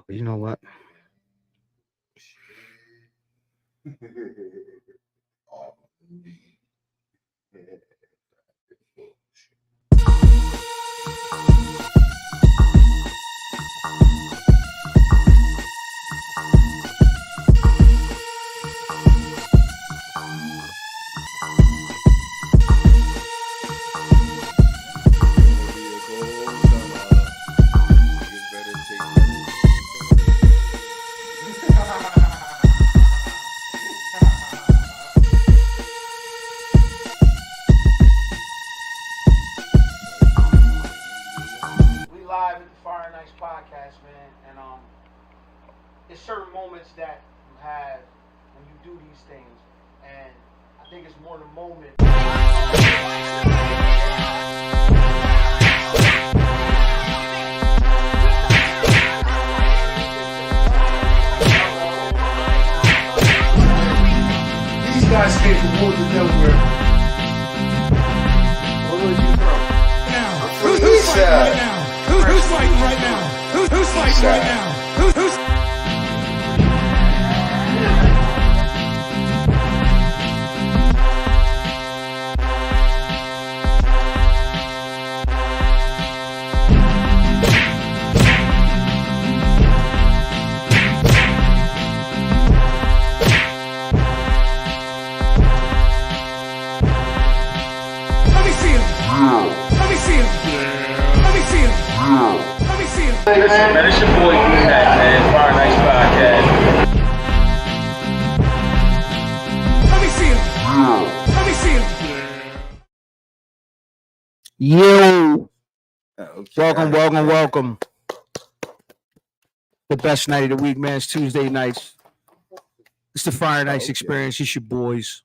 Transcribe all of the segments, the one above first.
You know what? Oh, We live at the Fire Nights podcast, man, and it's certain moments that you have when you do these things, and I think it's more the moment. These guys came from Woodland, Delaware. Where was you from? Who's fighting right now? Who's fighting right now? Who's fighting right now? Who's Let me see him. Let me see him. Let me see him. Let me see him. Listen, man, it's your boy D-Mac, man. Fire Nights Podcast. Let me see him. Let me see him. Yo, Okay. welcome. The best night of the week, man. It's Tuesday nights. It's the Fire Nights Okay. experience. It's your boys.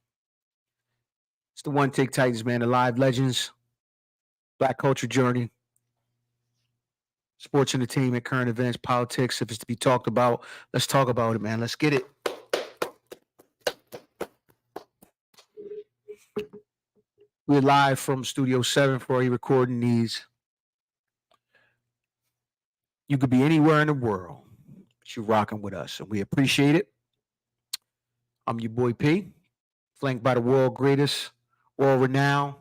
It's the One Take Titans, man. The live legends. Black culture journey. Sports entertainment, current events, politics. If it's to be talked about, let's talk about it, man. Let's get it. We're live from Studio 7 for all your recording needs. You could be anywhere in the world, but you're rocking with us, and we appreciate it. I'm your boy P, flanked by the world greatest, world renowned,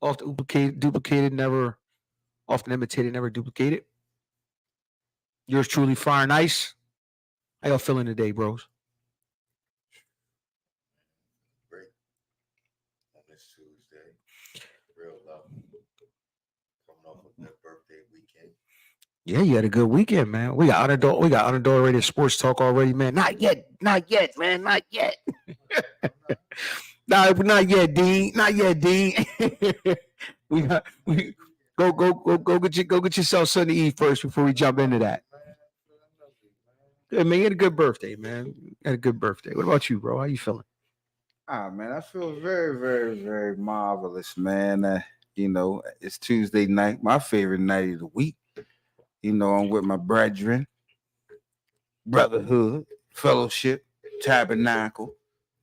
often duplicated, never often imitated, never duplicated. Yours truly, Fire and Ice. How y'all feeling today, bros? Great. On this Tuesday. Real love. Coming off a good birthday weekend. Yeah, you had a good weekend, man. We got unadulterated sports talk already, man. Not yet, man. Not yet. Not yet, Dean. Not yet, Dean. we go get yourself something to eat first before we jump into that. Good, man. You had a good birthday, man. You had a good birthday. What about you, bro? How you feeling? Man, I feel very, very, very marvelous, man. It's Tuesday night, my favorite night of the week. I'm with my brethren, brotherhood, fellowship, tabernacle,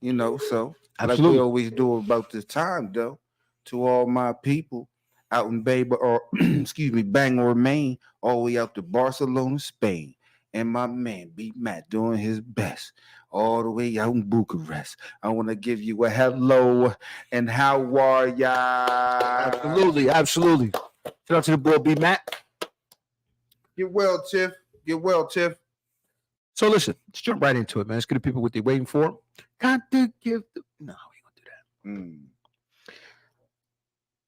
so like Absolutely. we always do about this time, though, to all my people out in Bangor, Maine, all the way out to Barcelona, Spain. And my man, B. Matt, doing his best all the way out in Bucharest. I want to give you a hello and how are ya? Absolutely. Shout out to the boy B Matt. Get well, Tiff. So listen, let's jump right into it, man. Let's get the people what they're waiting for. Got to give the no, we ain't gonna do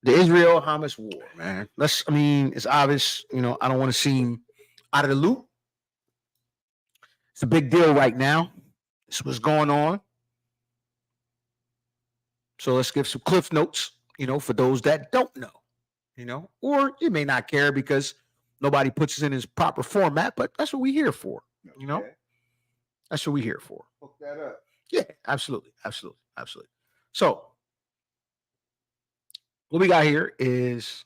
that. The Israel-Hamas war, man. It's obvious, I don't want to seem out of the loop. It's a big deal right now. This is what's going on. So let's give some cliff notes, for those that don't know, or you may not care because nobody puts us in his proper format, but that's what we're here for, Okay. That's what we're here for. Hook that up. Yeah, absolutely. So what we got here is,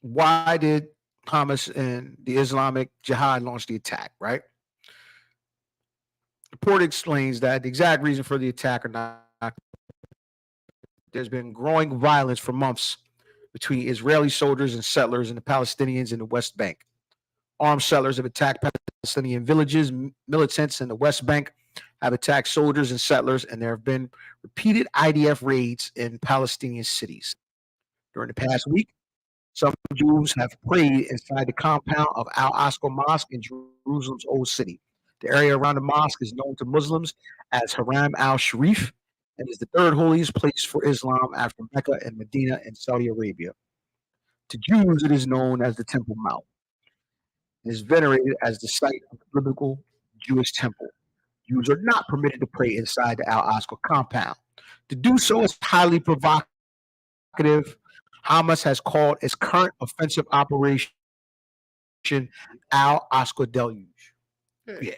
why did Hamas and the Islamic Jihad launch the attack, right? The report explains that the exact reason for the attack or not, there's been growing violence for months between Israeli soldiers and settlers and the Palestinians in the West Bank. armed settlers have attacked Palestinian villages. Militants in the West Bank have attacked soldiers and settlers, and there have been repeated IDF raids in Palestinian cities. During the past week, some Jews have prayed inside the compound of Al-Aqsa Mosque in Jerusalem's Old City. The area around the mosque is known to Muslims as Haram al-Sharif and is the third holiest place for Islam after Mecca and Medina in Saudi Arabia. To Jews, it is known as the Temple Mount. It is venerated as the site of the biblical Jewish temple. Jews are not permitted to pray inside the Al-Aqsa compound. To do so is highly provocative. Hamas has called its current offensive operation Al-Aqsa Deluge. Yeah.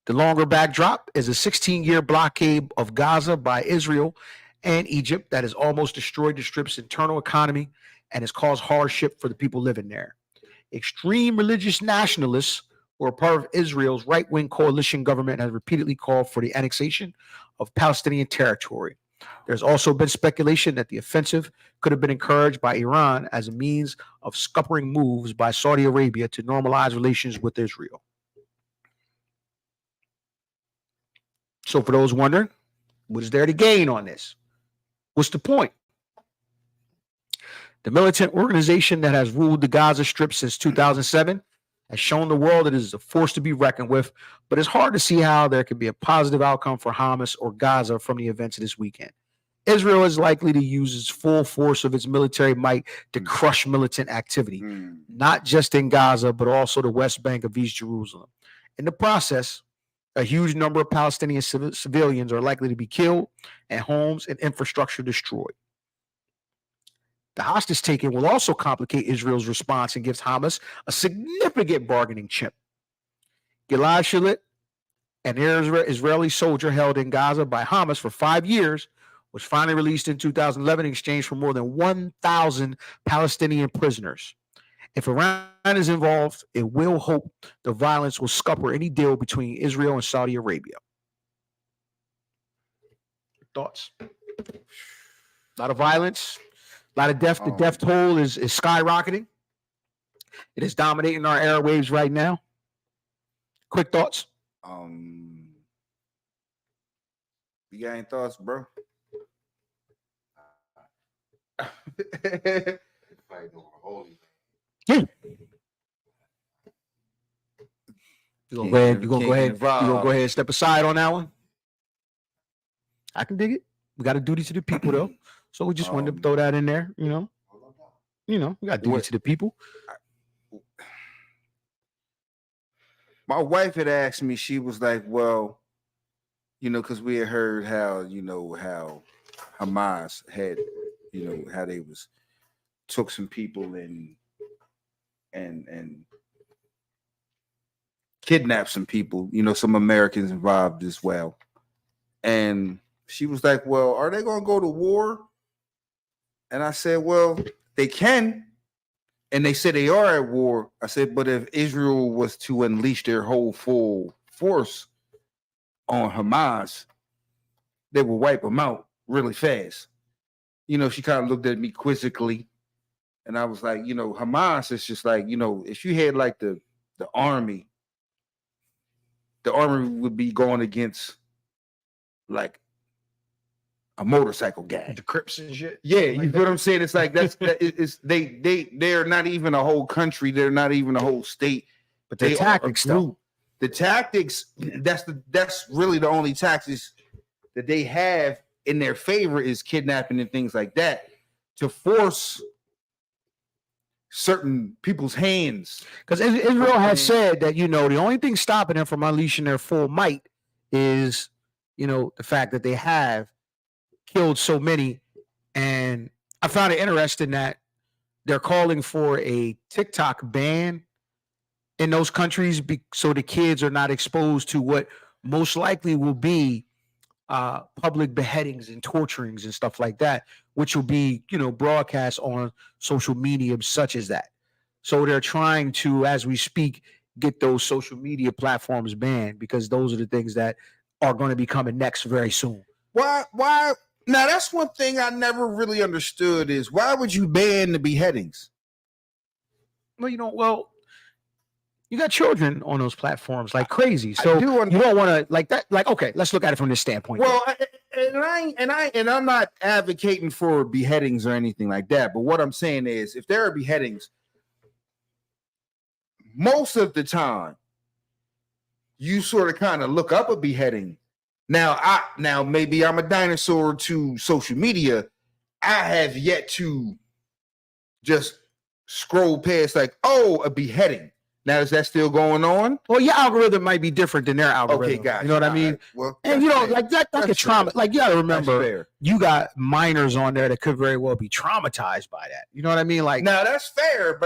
The longer backdrop is a 16-year blockade of Gaza by Israel and Egypt that has almost destroyed the Strip's internal economy and has caused hardship for the people living there. Extreme religious nationalists who are part of Israel's right-wing coalition government have repeatedly called for the annexation of Palestinian territory. There's also been speculation that the offensive could have been encouraged by Iran as a means of scuppering moves by Saudi Arabia to normalize relations with Israel. So for those wondering, what is there to gain on this? What's the point? The militant organization that has ruled the Gaza Strip since 2007 has shown the world that it is a force to be reckoned with, but it's hard to see how there can be a positive outcome for Hamas or Gaza from the events of this weekend. Israel is likely to use its full force of its military might to crush militant activity, not just in Gaza, but also the West Bank of East Jerusalem. In the process, a huge number of Palestinian civilians are likely to be killed and homes and infrastructure destroyed. The hostage taking will also complicate Israel's response and gives Hamas a significant bargaining chip. Gilad Shalit, an Israeli soldier held in Gaza by Hamas for 5 years, was finally released in 2011 in exchange for more than 1,000 Palestinian prisoners. If Iran is involved, it will hope the violence will scupper any deal between Israel and Saudi Arabia. Thoughts? A lot of violence, a lot of death. The death toll is skyrocketing. It is dominating our airwaves right now. Quick thoughts? You got any thoughts, bro? Fighting over holy. Yeah. You're gonna go ahead and step aside on that one. I can dig it. We got a duty to the people though. So we just wanted to throw that in there, you know. We got duty to the people. My wife had asked me, she was like, well, because we had heard how Hamas had, how they took some people and kidnapped some people, some Americans involved as well. And she was like, well, are they going to go to war? And I said, well, they can. And they said they are at war. I said, but if Israel was to unleash their whole full force on Hamas, they will wipe them out really fast. She kind of looked at me quizzically. And I was like, Hamas is just like, if you had like the army would be going against like a motorcycle gang. The Crips and shit. Yeah, you know what I'm saying? It's like they're not even a whole country, they're not even a whole state. But the tactics, though. The tactics, that's really the only tactics that they have in their favor is kidnapping and things like that to force certain people's hands. Because Israel has said that, the only thing stopping them from unleashing their full might is, the fact that they have killed so many. And I found it interesting that they're calling for a TikTok ban in those countries so the kids are not exposed to what most likely will be public beheadings and torturings and stuff like that, which will be, broadcast on social media such as that. So they're trying to, as we speak, get those social media platforms banned because those are the things that are going to be coming next very soon. Why? Now, that's one thing I never really understood is why would you ban the beheadings? Well, you got children on those platforms like crazy. I So do you don't want to like that. Like, okay, let's look at it from this standpoint. Well, I'm not advocating for beheadings or anything like that. But what I'm saying is, if there are beheadings, most of the time, you sort of kind of look up a beheading. Now maybe I'm a dinosaur to social media. I have yet to just scroll past like, oh, a beheading. Now is that still going on? Well, your algorithm might be different than their algorithm. Okay, guys. You know what I mean? Right. Well, And like that That's could trauma. Like you got to That's remember, fair. you got minors on there that could very well be traumatized by that. You know what I mean? Like, Now that's fair,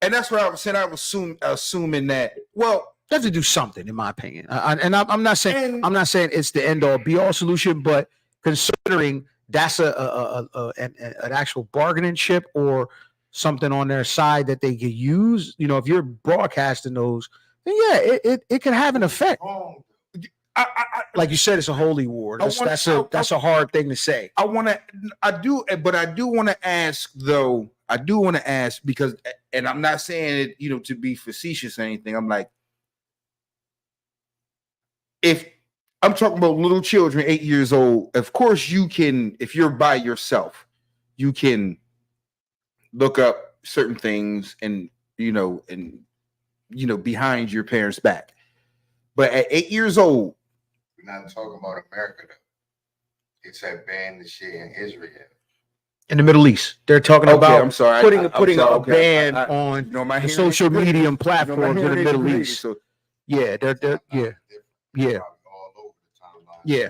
and that's what I was saying. I was assuming that. Well, they have to do something, in my opinion. I'm not saying and I'm not saying it's the end all be all solution, but considering that's an actual bargaining chip or something on their side that they could use, if you're broadcasting those, then yeah, it can have an effect. Like you said, it's a holy war. That's a hard thing to say. I do want to ask though. I do want to ask because, and I'm not saying it, to be facetious or anything. I'm like, if I'm talking about little children, 8 years old, of course you can, if you're by yourself, you can look up certain things and behind your parents' back. But at 8 years old, We're not talking about America though. It's that ban the shit in Israel. In the Middle East, they're talking okay, about I'm sorry, putting a ban I- on my the hearing social ain't great. media My platforms in the hearing ain't Middle great, East. so Yeah, they're yeah. Yeah. All over the timeline. Yeah.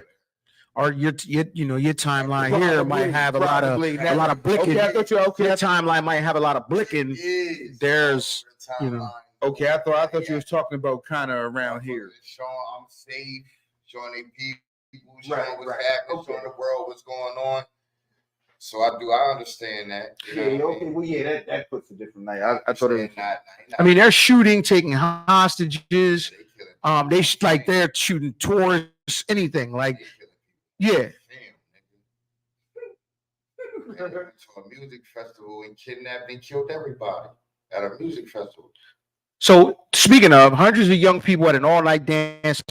Or your timeline Probably, here might have a lot of blicking. Okay, I thought you Your timeline might have a lot of blicking. There's, Okay, I thought you was talking about kind of around here. Showing I'm safe, showing they people, showing Right, what's right. happening, Okay. showing the world what's going on. So I understand that. You know what I mean? Well, yeah, that puts a different night. I thought it was. I mean, they're shooting, taking hostages. They killing They're shooting tourists, anything. Like, they killing yeah. people. Damn, nigga. They went to a music festival and kidnapped and killed everybody at a music festival. So speaking of, hundreds of young people at an all-night dance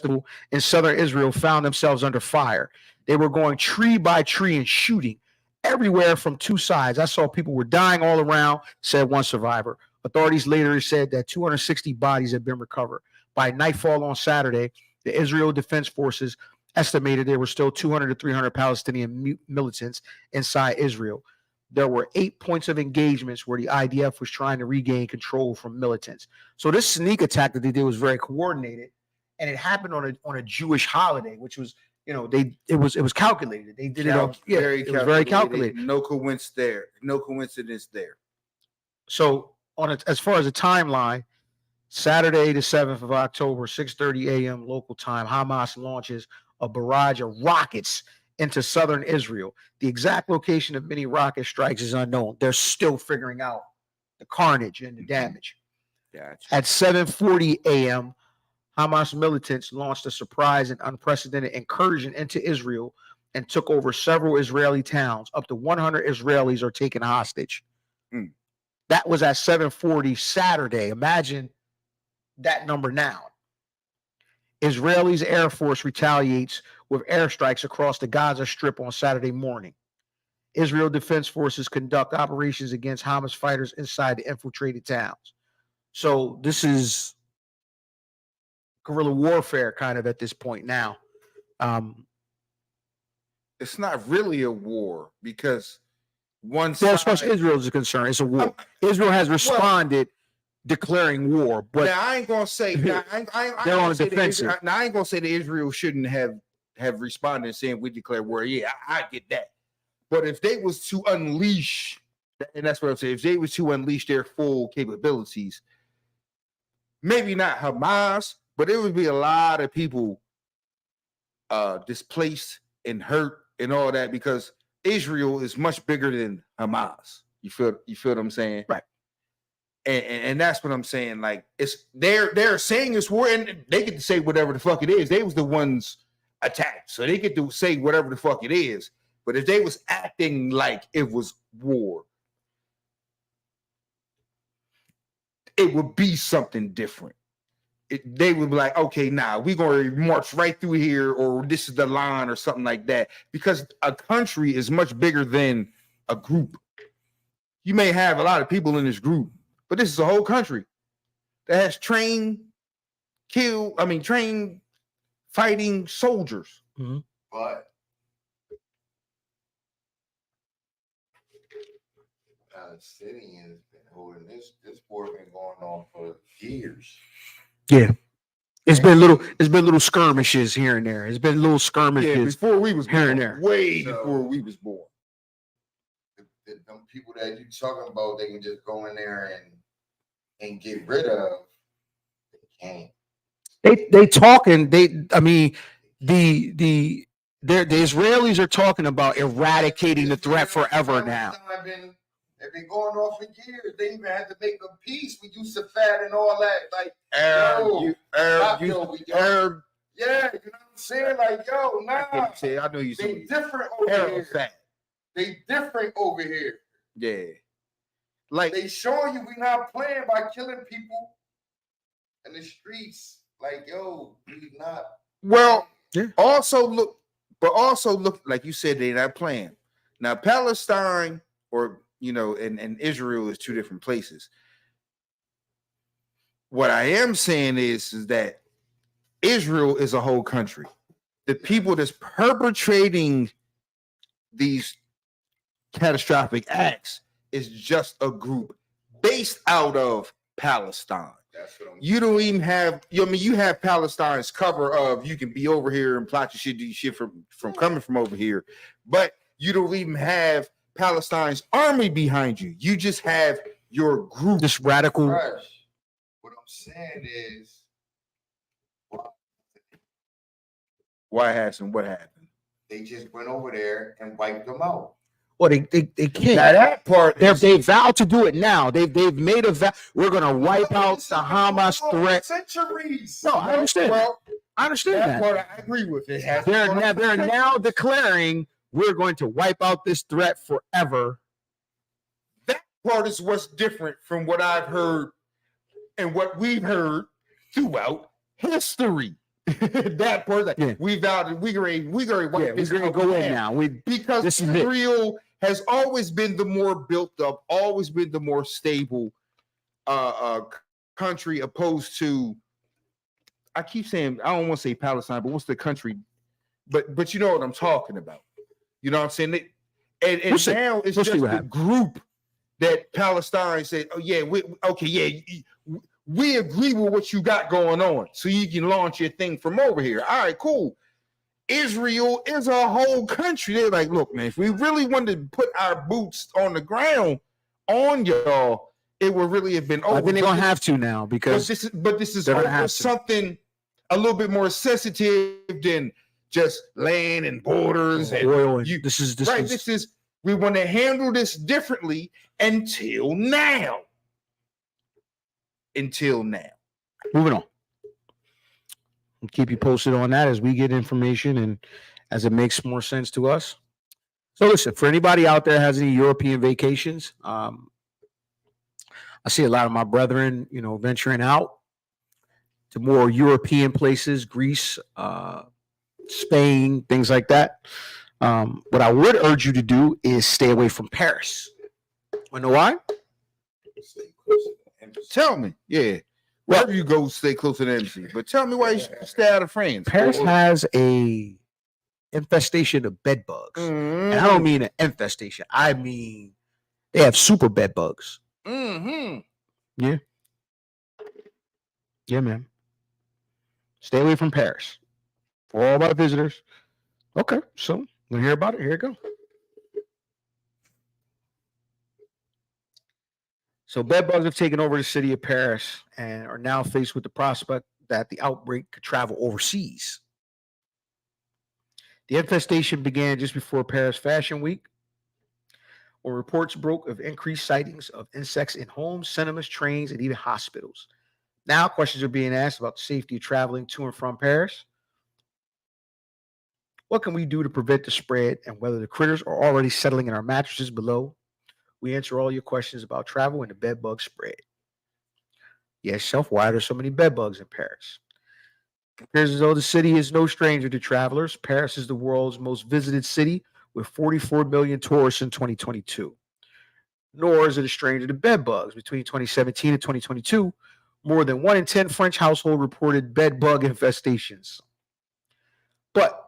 festival in southern Israel found themselves under fire. They were going tree by tree and shooting everywhere from two sides. I saw people were dying all around, said one survivor. Authorities later said that 260 bodies had been recovered. By nightfall on Saturday, the Israel Defense Forces estimated there were still 200 to 300 Palestinian militants inside Israel. There were 8 points of engagements where the IDF was trying to regain control from militants. So this sneak attack that they did was very coordinated, and it happened on a Jewish holiday, which was, it was calculated. They did it was very calculated. No coincidence there. No coincidence there. So as far as the timeline, Saturday, the 7th of October, 6:30 a.m. local time, Hamas launches a barrage of rockets into southern Israel. The exact location of many rocket strikes is unknown. They're still figuring out the carnage and the damage. Gotcha. At 7:40 a.m., Hamas militants launched a surprise and unprecedented incursion into Israel and took over several Israeli towns. Up to 100 Israelis are taken hostage. That was at 7:40 Saturday. Imagine that number now. Israel's Air Force retaliates with airstrikes across the Gaza Strip on Saturday morning. Israel Defense Forces conduct operations against Hamas fighters inside the infiltrated towns. So this is guerrilla warfare kind of at this point now. It's not really a war because as far as Israel is concerned, it's a war. Israel has responded declaring war, but now I ain't gonna say they're on the defensive. Now I ain't gonna say that Israel shouldn't have responded saying we declare war. Yeah, I get that. But if they was to unleash, and that's what I'm saying, if they was to unleash their full capabilities, maybe not Hamas, but it would be a lot of people displaced and hurt and all that because Israel is much bigger than Hamas. You feel what I'm saying? Right. And that's what I'm saying. Like they're saying it's war, and they get to say whatever the fuck it is. They was the ones attacked, so they get to say whatever the fuck it is. But if they was acting like it was war, it would be something different. They would be like, okay, nah, we're going to march right through here, or this is the line, or something like that. Because a country is much bigger than a group. You may have a lot of people in this group, but this is a whole country that has trained fighting soldiers. But Palestinians been holding this war been going on for years. Yeah. It's been little skirmishes here and there. It's been little skirmishes. Before we was here and born, there. way So- before we was born. Them people that you talking about, they can just go in there and get rid of. They can't. They talking. I mean, the Israelis are talking about eradicating the threat forever now. They've been going on for years. They even had to make a peace with Yusufat and all that. Like, Arab, Arab, you know what I'm saying? Like, yo, nah. I know you They said different over Arab here. fat. They different over here. Yeah. Like, They showing you we not playing by killing people in the streets. Like, yo, we not. well, Yeah. also look, like you said, they're not playing. Now, Palestine and Israel is two different places. What I am saying is that Israel is a whole country. The people that's perpetrating these catastrophic acts is just a group based out of Palestine. That's what I'm You don't even have, you have Palestine's cover of you can be over here and plot your shit, do your shit from coming from over here, but you don't even have Palestine's army behind you. You just have your group. This radical. fresh. What I'm saying is, Why hasn't what happened? they just went over there and wiped them out. Well, they can't. Now that part, They vowed to do it now. They've made a vow. We're gonna wipe out the Hamas threat. Centuries. No, I understand. Well, I understand that that. part I agree with. It has They're now declaring we're going to wipe out this threat forever. That part is what's different from what I've heard and what we've heard throughout history. That part, like, Yeah. we vowed we gonna wipe Yeah, we're this gonna out go in now. now. Because This is it. Israel has always been the more built up, always been the more stable country, opposed to, I keep saying, I don't want to say Palestine, but what's the country? But you know what I'm talking about. You know what I'm saying? And We'll see. now it's We'll see just what the happens. group that Palestine said, oh yeah, we agree with what you got going on, so you can launch your thing from over here. All right, cool. Israel is a whole country. They're like, look, man, if we really wanted to put our boots on the ground on y'all, it would really have been over. I think they're But gonna this- have to now because this is they're gonna over have to. something a little bit more sensitive than just land and borders and oil. And you- this is we want to handle this differently until now. moving on. We'll keep you posted on that as we get information and as it makes more sense to us. So listen, for anybody out there has any European vacations, I see a lot of my brethren, venturing out to more European places, Greece, Spain, things like that. What I would urge you to do is stay away from Paris. You know why? Tell me, yeah. Wherever you go, stay close to the embassy. But tell me why you should stay out of France. Paris has a infestation of bed bugs. And I don't mean an infestation. I mean they have super bed bugs. Mm-hmm. Yeah, man. Stay away from Paris. For all my visitors. Okay, so we'll hear about it. Here you go. So bed bugs have taken over the city of Paris and are now faced with the prospect that the outbreak could travel overseas. The infestation began just before Paris Fashion Week, where reports broke of increased sightings of insects in homes, cinemas, trains, and even hospitals. Now questions are being asked about the safety of traveling to and from Paris. What can we do to prevent the spread and whether the critters are already settling in our mattresses below? We answer all your questions about travel and the bed bug spread. Yes, Chef, why are there so many bed bugs in Paris? It appears as though the city is no stranger to travelers. Paris is the world's most visited city with 44 million tourists in 2022. Nor is it a stranger to bed bugs. Between 2017 and 2022, more than 1 in 10 French households reported bed bug infestations. But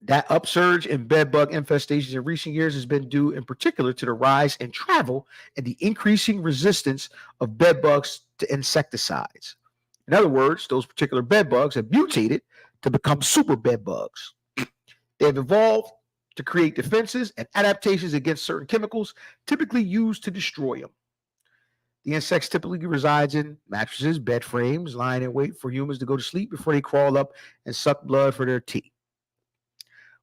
that upsurge in bed bug infestations in recent years has been due in particular to the rise in travel and the increasing resistance of bed bugs to insecticides. In other words, those particular bed bugs have mutated to become super bed bugs. They have evolved to create defenses and adaptations against certain chemicals typically used to destroy them. The insects typically resides in mattresses, bed frames, lying in wait for humans to go to sleep before they crawl up and suck blood for their tea.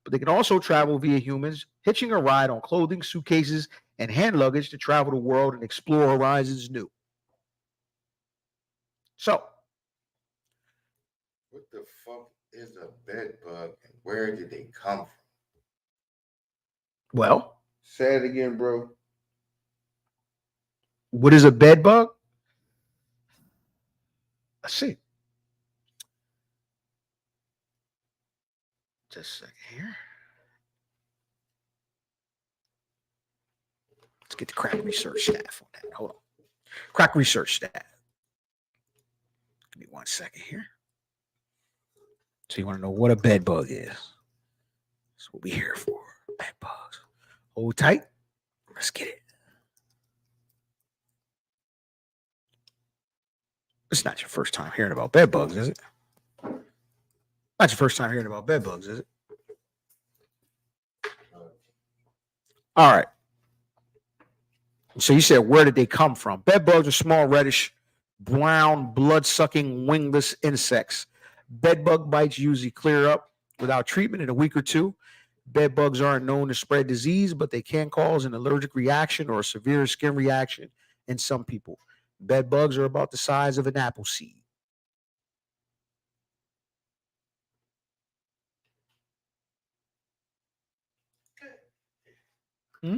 But they can also travel via humans, hitching a ride on clothing, suitcases, and hand luggage to travel the world and explore horizons new. So, What the fuck is a bed bug and where did they come from? well, Say it again, bro. what is a bed bug? Let's see. Just a second here. Let's get the crack research staff on that. Hold on. Crack research staff. Give me 1 second here. So you want to know what a bed bug is? That's what we're here for. Bed bugs. Hold tight. Let's get it. It's not your first time hearing about bed bugs, is it? Not your first time hearing about bed bugs, is it? All right. So you said, where did they come from? Bed bugs are small, reddish, brown, blood-sucking, wingless insects. Bed bug bites usually clear up without treatment in a week or two. Bed bugs aren't known to spread disease, but they can cause an allergic reaction or a severe skin reaction in some people. Bed bugs are about the size of an apple seed. Hmm?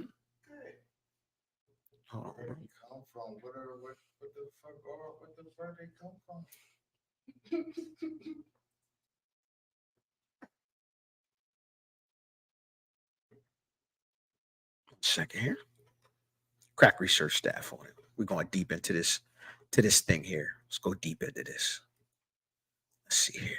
Hold on. Where did they come from? What the fuck they come from? Second here. Crack research staff on it. We're going deep into this thing here. Let's go deep into this. Let's see here.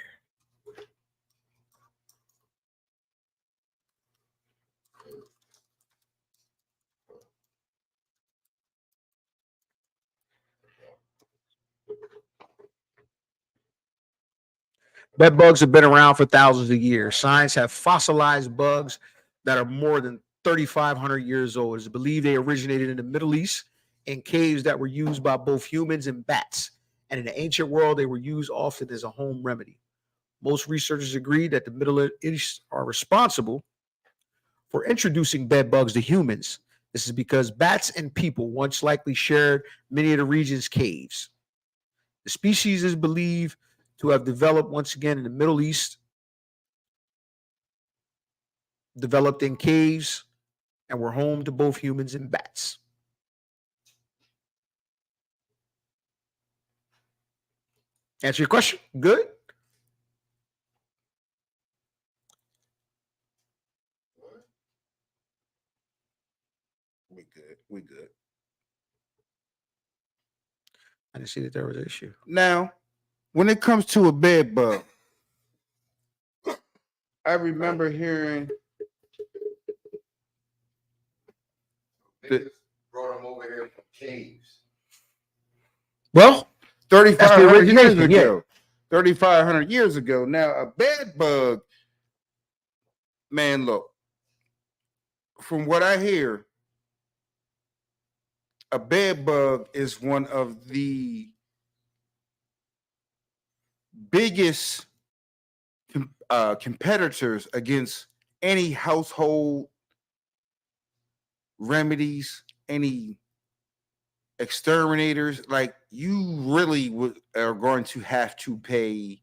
Bed bugs have been around for thousands of years. Science have fossilized bugs that are more than 3,500 years old. It's believed they originated in the Middle East in caves that were used by both humans and bats. And in the ancient world, they were used often as a home remedy. Most researchers agree that the Middle East are responsible for introducing bed bugs to humans. This is because bats and people once likely shared many of the region's caves. The species is believed to have developed once again in the Middle East, developed in caves, and were home to both humans and bats. Answer your question? Good? We good. We good. I didn't see that there was an issue. Now, when it comes to a bed bug, I remember hearing They just brought them over here from caves. Well, 3,500 years origination, yeah. ago. 3,500 years ago. Now, a bed bug, man, look, from what I hear, a bed bug is one of the biggest competitors against any household remedies, any exterminators. Like, you really are going to have to pay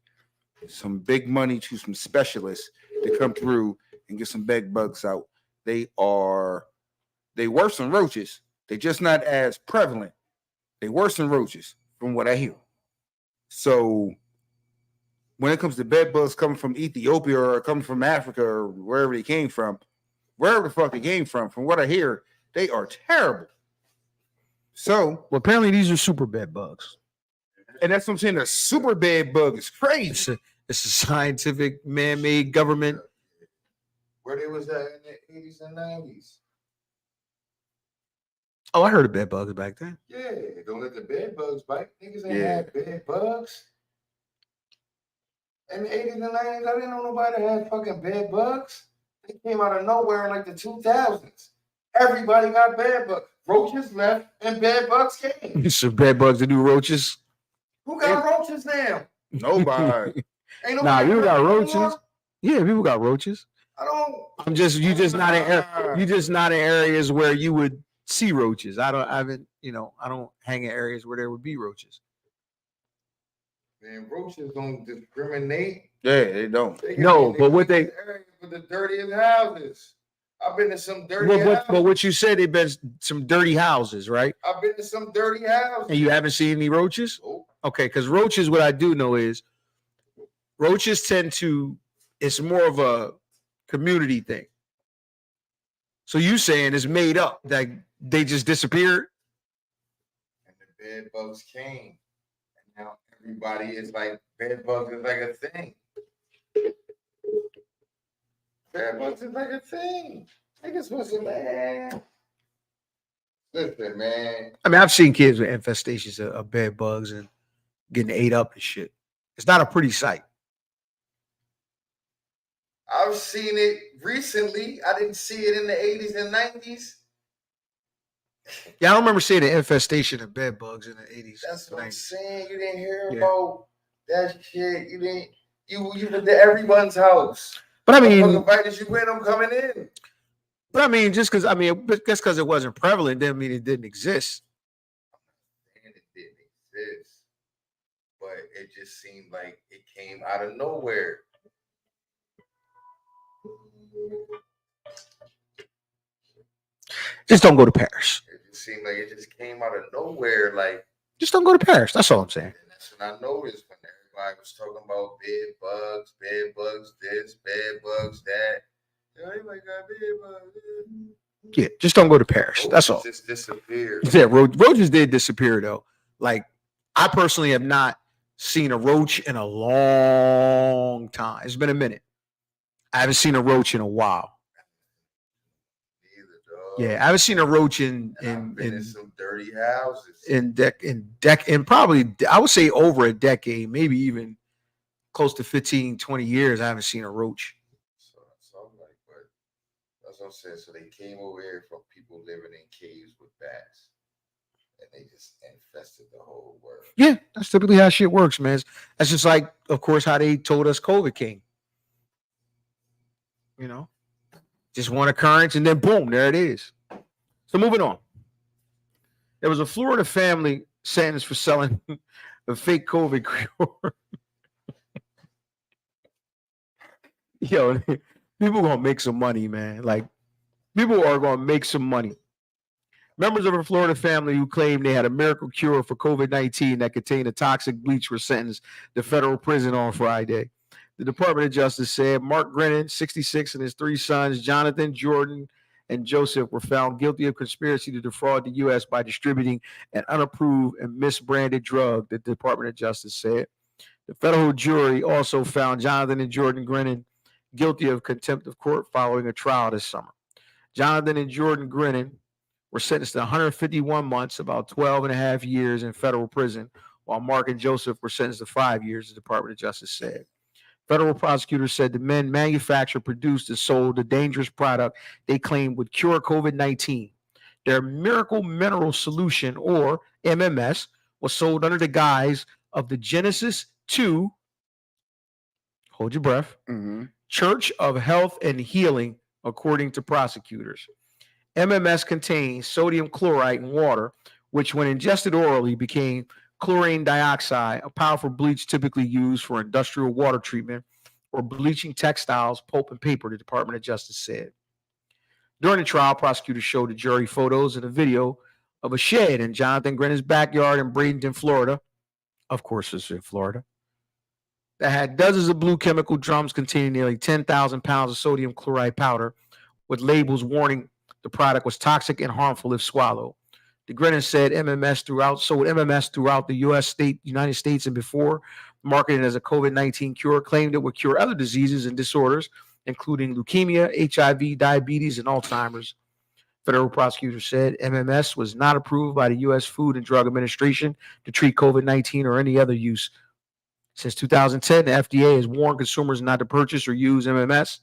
some big money to some specialists to come through and get some bed bugs out. They worse than roaches. They're just not as prevalent. They worse than roaches from what I hear. So when it comes to bed bugs coming from Ethiopia or coming from Africa or wherever they came from, wherever the fuck they came from what I hear, they are terrible. So, Well, apparently these are super bed bugs. and that's what I'm saying. A super bed bug is crazy. It's a scientific, man-made government. Where they was at in the 80s and 90s. Oh, I heard of bed bugs back then. Yeah, don't let the bed bugs bite. Niggas ain't Yeah. had bed bugs. In the 80s and 90s, I didn't know nobody had fucking bed bugs. They came out of nowhere in like the 2000s. Everybody got bed bugs. Roaches left and bed bugs came. So bed bugs to do roaches. Who got roaches now? Nobody. Ain't Nah, nobody you got got roaches. Yeah, people got roaches. I don't. You just not in areas where you would see roaches. I don't hang in areas where there would be roaches. Man, roaches don't discriminate. Yeah, they don't. They can No, be but in what they- area with the dirtiest houses. I've been to some dirty But houses. what you said, they've been some dirty houses, right? I've been to some dirty houses. And you haven't seen any roaches? Nope. Okay, because roaches, what I do know is roaches tend to, it's more of a community thing. So you saying it's made up, like they just disappeared? And the bed bugs came. And now everybody is like, bed bugs is like a thing. Bed bugs is like a thing. Niggas was a man. Listen, man. I mean, I've seen kids with infestations of bed bugs and getting ate up and shit. It's not a pretty sight. I've seen it recently. I didn't see it in the 80s and 90s. Yeah, I don't remember seeing an infestation of bed bugs in the 80s. That's what I'm 90s. saying. You didn't hear Yeah. about that shit. You didn't. You were to everyone's house. But I mean, Invited you in. I'm coming in. just because because it wasn't prevalent didn't mean it didn't exist. And it didn't exist, but it just seemed like it came out of nowhere. Just don't go to Paris. It just seemed like it just came out of nowhere. Like, Just don't go to Paris. That's all I'm saying. and that's when I noticed when everybody was talking about bed bugs this, bed bugs that. Everybody got bed bugs. Yeah, just don't go to Paris. That's all. Just disappeared. Yeah, roaches did disappear though. Like, I personally have not seen a roach in a long time. It's been a minute. I haven't seen a roach in a while. Neither, dog. Yeah, I haven't seen a roach And I've been in some dirty houses. in probably, I would say, over a decade, maybe even close to 15, 20 years. I haven't seen a roach. So I'm like, but that's what I'm saying. So they came over here from people living in caves with bats, and they just infested the whole world. Yeah, that's typically how shit works, man. That's just like, of course, how they told us COVID came. You know, just one occurrence, and then boom, there it is. So moving on. There was a Florida family sentenced for selling a fake COVID cure. Yo, people gonna make some money, man. Like, people are gonna make some money. Members of a Florida family who claimed they had a miracle cure for COVID-19 that contained a toxic bleach were sentenced to federal prison on Friday. The Department of Justice said Mark Grennan, 66, and his three sons, Jonathan, Jordan, and Joseph, were found guilty of conspiracy to defraud the U.S. by distributing an unapproved and misbranded drug, the Department of Justice said. The federal jury also found Jonathan and Jordan Grennan guilty of contempt of court following a trial this summer. Jonathan and Jordan Grennan were sentenced to 151 months, about 12 and a half years in federal prison, while Mark and Joseph were sentenced to 5 years, the Department of Justice said. Federal prosecutors said the men manufactured, produced, and sold the dangerous product they claimed would cure COVID-19. Their miracle mineral solution, or MMS, was sold under the guise of the Genesis 2, hold your breath, Church of Health and Healing, according to prosecutors. MMS contains sodium chloride in water, which when ingested orally became chlorine dioxide, a powerful bleach typically used for industrial water treatment or bleaching textiles, pulp, and paper, the Department of Justice said. During the trial, prosecutors showed the jury photos and a video of a shed in Jonathan Grennan's backyard in Bradenton, Florida, of course, it's in Florida, that had dozens of blue chemical drums containing nearly 10,000 pounds of sodium chloride powder with labels warning the product was toxic and harmful if swallowed. The Grennan said sold MMS throughout the United States and before, marketed as a COVID-19 cure, claimed it would cure other diseases and disorders, including leukemia, HIV, diabetes, and Alzheimer's. Federal prosecutors said MMS was not approved by the U.S. Food and Drug Administration to treat COVID-19 or any other use. Since 2010, the FDA has warned consumers not to purchase or use MMS,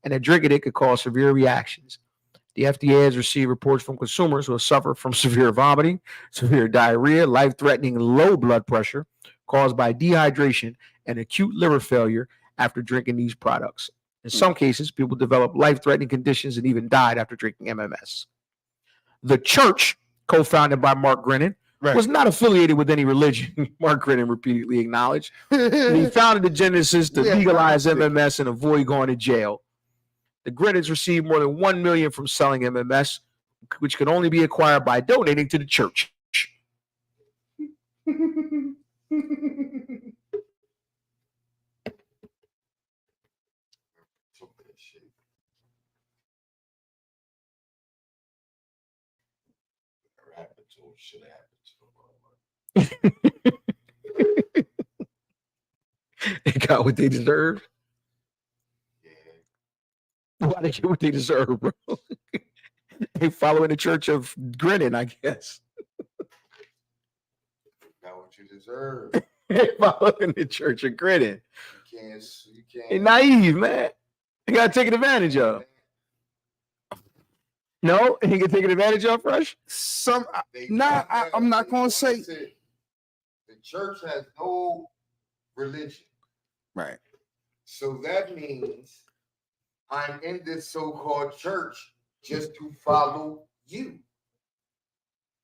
and that drinking it could cause severe reactions. The FDA has received reports from consumers who have suffered from severe vomiting, severe diarrhea, life-threatening low blood pressure caused by dehydration, and acute liver failure after drinking these products. In some cases, people developed life-threatening conditions and even died after drinking MMS. The church, co-founded by Mark Grennan, was not affiliated with any religion, Mark Grennan repeatedly acknowledged. And he founded the Genesis to legalize MMS and avoid going to jail. The Grennans received more than $1 million from selling MMS, which could only be acquired by donating to the church. They got what they deserved. Why they get what they deserve, bro? They following the church of Grennan, I guess. Got what you deserve. They following the church of Grennan. You can't. They naive, man. They got taken advantage of. No, he get taken advantage of, Fresh? I'm not going to say. The church has no religion. Right. So that means I'm in this so-called church just to follow you.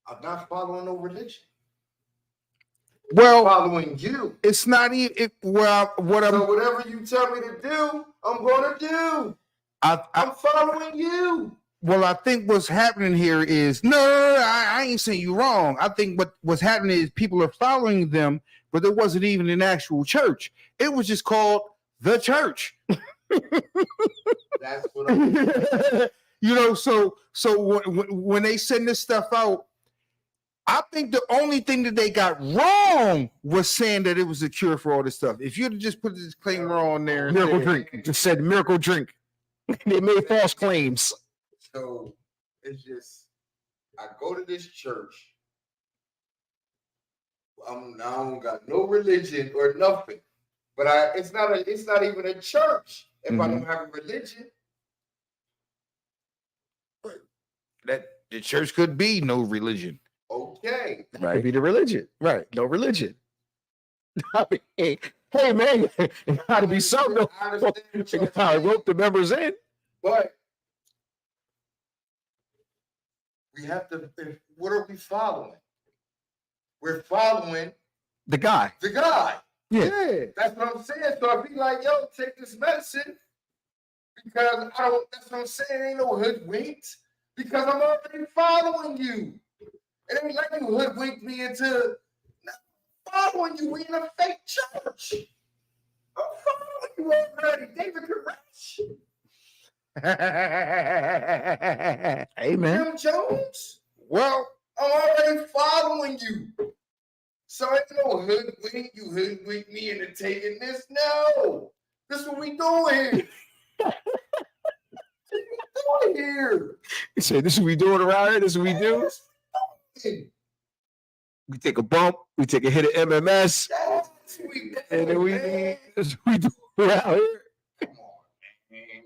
I'm not following no religion. Well, following you. It's not even. So whatever you tell me to do, I'm going to do. I'm following you. Well, I think what's happening here is no, I ain't saying you wrong. I think what's happening is people are following them, but there wasn't even an actual church. It was just called the church. That's what I'm so when they send this stuff out, I think the only thing that they got wrong was saying that it was a cure for all this stuff. If you'd just put this disclaimer on there, miracle drink, it just said miracle drink. They made false claims. So it's just, I go to this church. I don't got no religion or nothing, but it's not even a church if I don't have a religion. That the church could be no religion. Okay, right? Could be the religion, right? No religion. I mean, hey man, it got to be something. I rope the members in, but. We have to. What are we following? We're following the guy. The guy. Yeah. That's what I'm saying. So I be like, yo, take this medicine because I don't. That's what I'm saying. Ain't no hoodwinked because I'm already following you. It ain't like you hoodwinked me into following you. We in a fake church. I'm following you already, David Koresh. Hey man, Jim Jones. Well, I'm already following you. So ain't no hoodwink. You hoodwink me into taking this. No, this is what we doing here. What we doing here? You say this is what we doing around here. This is what we do. We take a bump. We take a hit of MMS, and then this is what we do around here.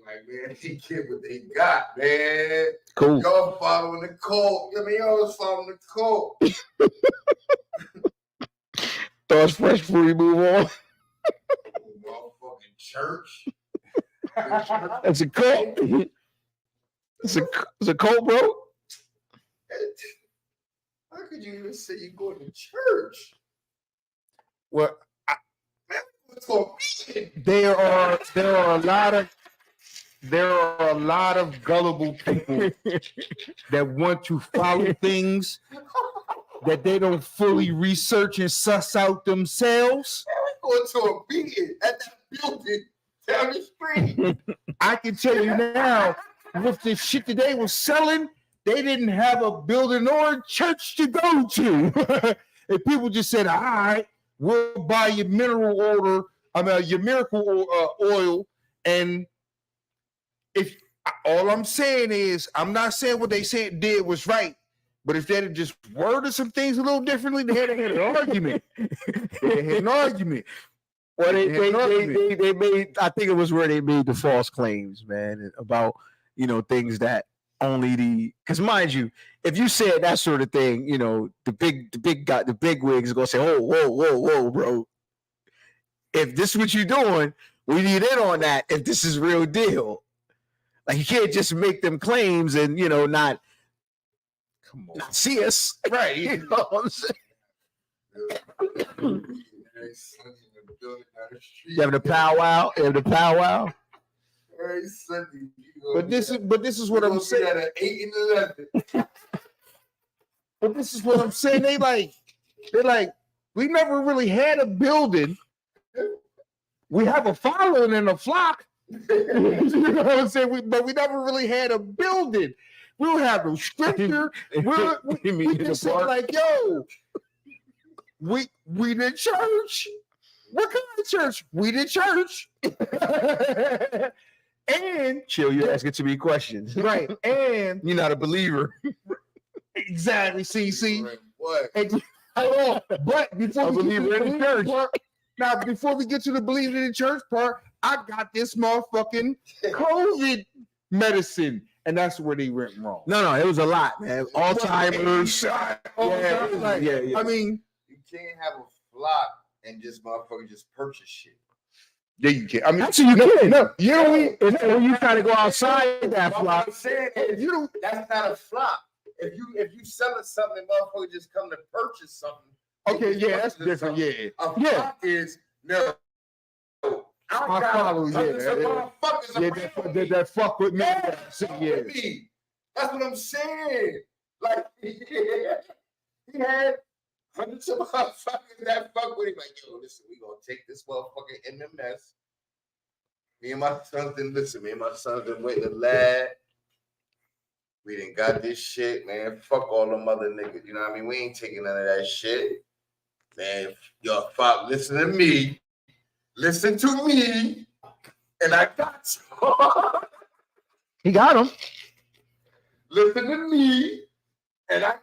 Like, man, they get what they got, man. Cool. Y'all following the cult. I mean, y'all following the cult. Thoughts fresh before we move on. Motherfucking church. That's a cult. It's a cult, bro. How could you even say you go to church? Well, there are a lot of gullible people that want to follow things that they don't fully research and suss out themselves. Going to a meeting at that building down the street. I can tell you now, with the shit that they were selling, they didn't have a building or a church to go to. And people just said, all right, we'll buy your mineral order, your miracle oil. And if all I'm saying is, I'm not saying what they said did was right, but if they had just worded some things a little differently, they had an argument. They had an argument. Well, they made, I think it was where they made the false claims, man, about, you know, things that only because mind you, if you said that sort of thing, you know, the big wigs are gonna say, oh, whoa, bro. If this is what you're doing, we need in on that if this is real deal. Like, you can't just make them claims and, you know, not see us. Right. You know what I'm saying? You having a powwow? Every Sunday. But this is what I'm saying. At 8 and 11. But this is what I'm saying. They're like, we never really had a building. We have a following and a flock. You know what I'm saying? But we never really had a building. We don't have no scripture. We just say like, yo, we the church. What kind of church? We the church. And Chill, you're asking too many questions. right, and You're not a believer. exactly. See. What? But before we get to believer in the church. before we get to the believing in the church part, I got this motherfucking COVID medicine, and that's where they went wrong. No, it was a lot, man. Alzheimer's. Yeah. I mean, You can't have a flock and just motherfucker just purchase shit. yeah, you can. I mean, Actually, you can. No, you know And you kind of go outside that What flock. I'm saying is, you don't. that's not a flock. If you selling something, motherfucker just come to purchase something. Okay, yeah, that's Purchase different. something. Yeah, A flock is no. I follow you. hundreds of motherfuckers around me. that fuck with me. Yeah, Yeah. me. That's what I'm saying. Like, he had hundreds of motherfuckers that fuck with him. Like, yo, listen, we gonna take this motherfucker in the mess. Me and my sons didn't wait in the lab. We didn't got this shit, man. Fuck all them other niggas. You know what I mean? We ain't taking none of that shit. Man, yo, fuck, listen to me. Listen to me. And I got you. He got him. Listen to me. And I got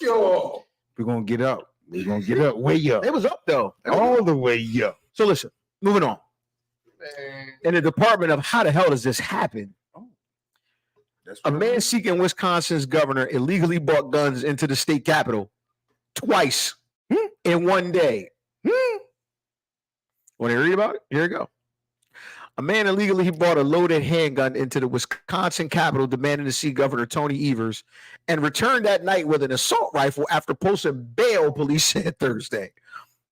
you. We're gonna get up. We're gonna get up. Way up. It was up though. All the way up. So listen, moving on. Man. In the department of how the hell does this happen? That's A man seeking Wisconsin's governor illegally brought guns into the state capitol twice in one day. Want to read about it? Here you go. A man illegally brought a loaded handgun into the Wisconsin Capitol, demanding to see Governor Tony Evers, and returned that night with an assault rifle after posting bail, police said Thursday.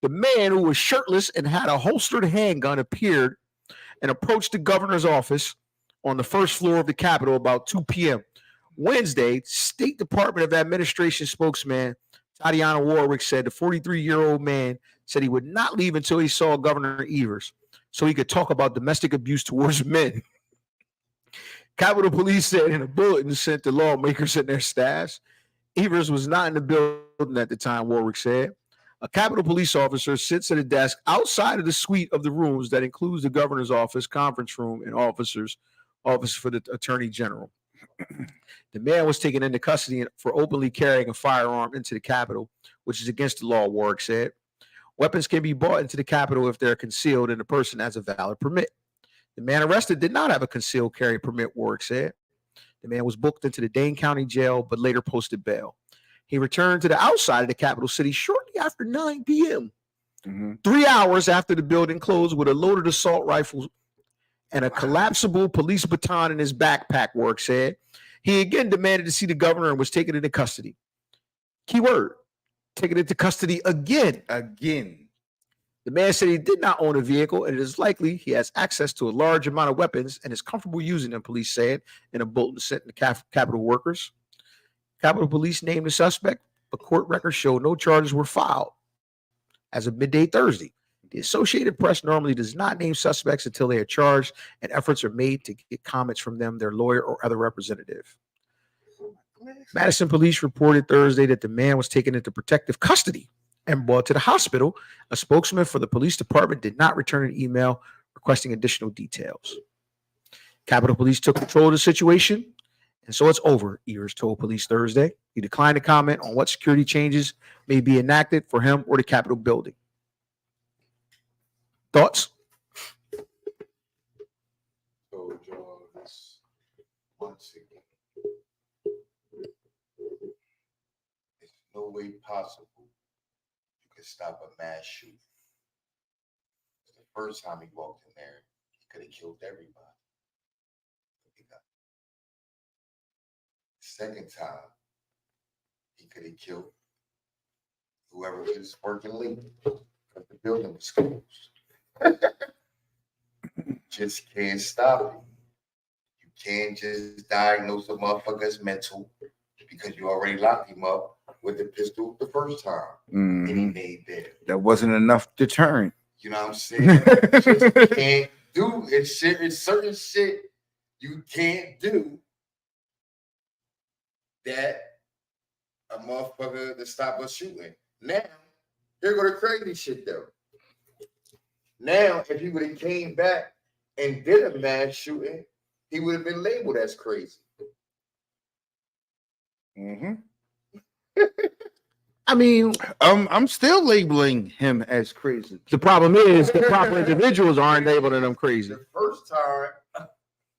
The man, who was shirtless and had a holstered handgun, appeared and approached the governor's office on the first floor of the Capitol about 2 p.m. Wednesday. State Department of Administration spokesman Tatiana Warwick said the 43-year-old man said he would not leave until he saw Governor Evers so he could talk about domestic abuse towards men. Capitol Police said in a bulletin sent to lawmakers and their staffs, Evers was not in the building at the time, Warwick said. A Capitol Police officer sits at a desk outside of the suite of the rooms that includes the governor's office, conference room, and office for the attorney general. The man was taken into custody for openly carrying a firearm into the Capitol, which is against the law, Warwick said. Weapons can be brought into the Capitol if they're concealed and the person has a valid permit. The man arrested did not have a concealed carry permit, Warwick said. The man was booked into the Dane County Jail, but later posted bail. He returned to the outside of the capital city shortly after 9 p.m., 3 hours after the building closed, with a loaded assault rifle and a collapsible police baton in his backpack, Warwick said. He again demanded to see the governor and was taken into custody. Keyword, taken into custody again. The man said he did not own a vehicle, and it is likely he has access to a large amount of weapons and is comfortable using them, police said in a bulletin sent to Capitol workers. Capitol Police named the suspect but court records show no charges were filed. As of midday Thursday, the Associated Press normally does not name suspects until they are charged, and efforts are made to get comments from them, their lawyer, or other representative. Madison police reported Thursday that the man was taken into protective custody and brought to the hospital. A spokesman for the police department did not return an email requesting additional details. Capitol Police took control of the situation, and so it's over, Ears told police Thursday. He declined to comment on what security changes may be enacted for him or the Capitol building. Thoughts? So, Joe, this once again, there's no way possible you could stop a mass shooting. The first time he walked in there, he could have killed everybody. Second time, he could have killed whoever was working late because the building was closed. Just can't stop it. You can't just diagnose a motherfucker as mental because you already locked him up with the pistol the first time. And he made bail. That wasn't enough deterrent. You know what I'm saying? Just can't do it. It's certain shit you can't do that a motherfucker to stop us shooting. Now, here go the crazy shit though. Now, if he would have came back and did a mass shooting, he would have been labeled as crazy. I mean, I'm still labeling him as crazy. the problem is the proper individuals aren't labeling them crazy. The first time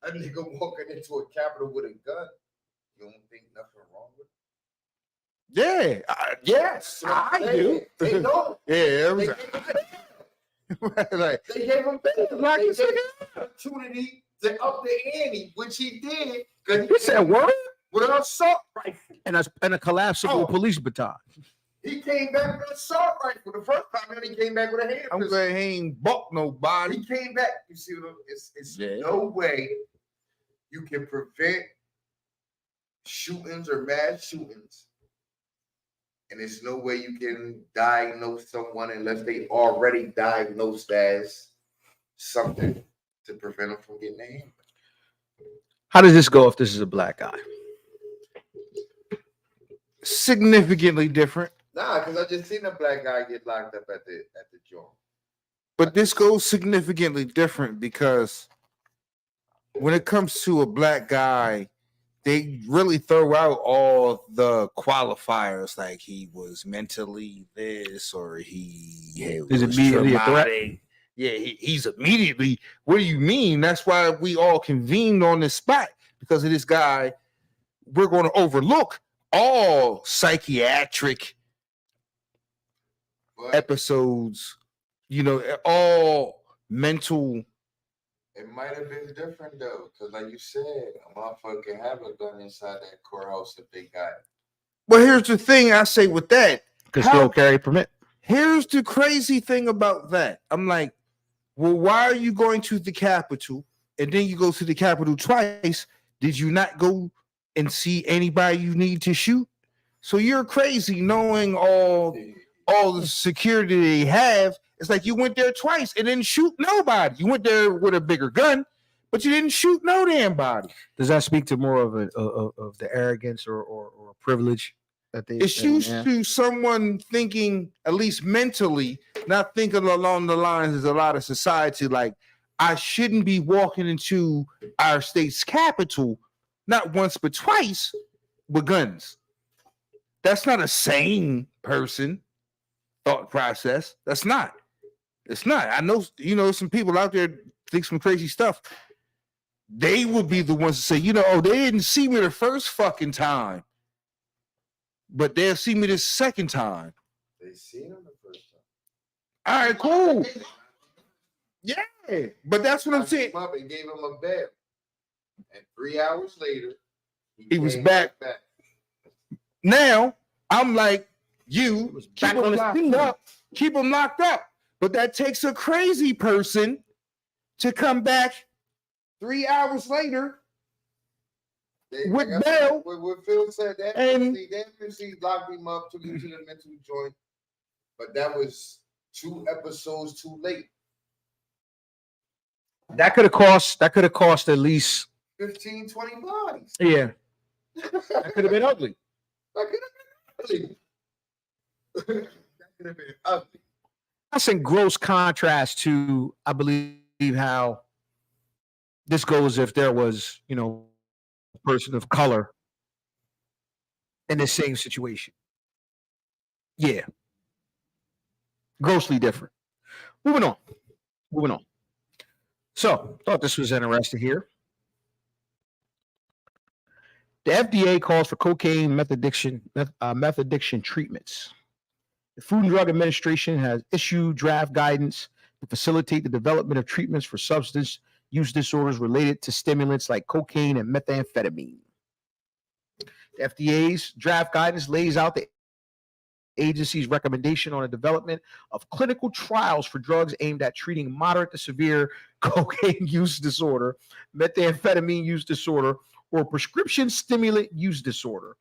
a nigga walking into a Capitol with a gun, you don't think nothing wrong with it? Yeah, yes, I do. They don't. Yeah, They like, They gave him bail. Like They you said. gave him opportunity to up the ante, which he did. Because You said word? with an assault rifle. And a collapsible Oh. police baton. He came back with an assault rifle. The first time he came back with a hand I'm pistol. glad he ain't buck nobody. He came back. You see, it's Yeah. no way you can prevent shootings or mass shootings. And there's no way you can diagnose someone unless they already diagnosed as something to prevent them from getting their hand. How does this go if this is a black guy? Significantly different. Nah, because I just seen a black guy get locked up at the joint. But this goes significantly different because when it comes to a black guy, they really throw out all the qualifiers like he was mentally this or he was immediately a threat. traumatic. Yeah, he's immediately. What do you mean? That's why we all convened on this spot because of this guy. We're going to overlook all psychiatric But episodes, all mental. it might have been different though, because like you said, a motherfucker can have a gun inside that courthouse if they got it. But here's the thing I say with that. Concealed carry permit. Here's the crazy thing about that. I'm like, well, why are you going to the Capitol and then you go to the Capitol twice? Did you not go and see anybody you need to shoot? So you're crazy knowing all the security they have. It's like you went there twice and didn't shoot nobody. You went there with a bigger gun, but you didn't shoot no damn body. Does that speak to more of of the arrogance or privilege that they? It's used to someone thinking, at least mentally, not thinking along the lines as a lot of society, like, I shouldn't be walking into our state's capital, not once but twice, with guns. That's not a sane person thought process. That's not. It's not. I know, some people out there think some crazy stuff. They would be the ones to say, they didn't see me the first fucking time, but they'll see me the second time. They seen him the first time. All right, cool. Yeah, but that's what I'm saying. Up and gave him a bail. And 3 hours later, He was came back. back. Now I'm like, keep back him on his locked feet. up. Keep him locked up. But that takes a crazy person to come back 3 hours later with like bail. What Phil said, that And- FNC locked him up, took him to the mental joint, but that was 2 episodes too late. That could have cost at least 15, 20 bodies. yeah. That could have been ugly. That could have been ugly. That could have been ugly. That's in gross contrast to, I believe, how this goes if there was, a person of color in the same situation. Yeah. Grossly different. Moving on. So, thought this was interesting here. The FDA calls for cocaine meth addiction treatments. The Food and Drug Administration has issued draft guidance to facilitate the development of treatments for substance use disorders related to stimulants like cocaine and methamphetamine. The FDA's draft guidance lays out the agency's recommendation on the development of clinical trials for drugs aimed at treating moderate to severe cocaine use disorder, methamphetamine use disorder, or prescription stimulant use disorder.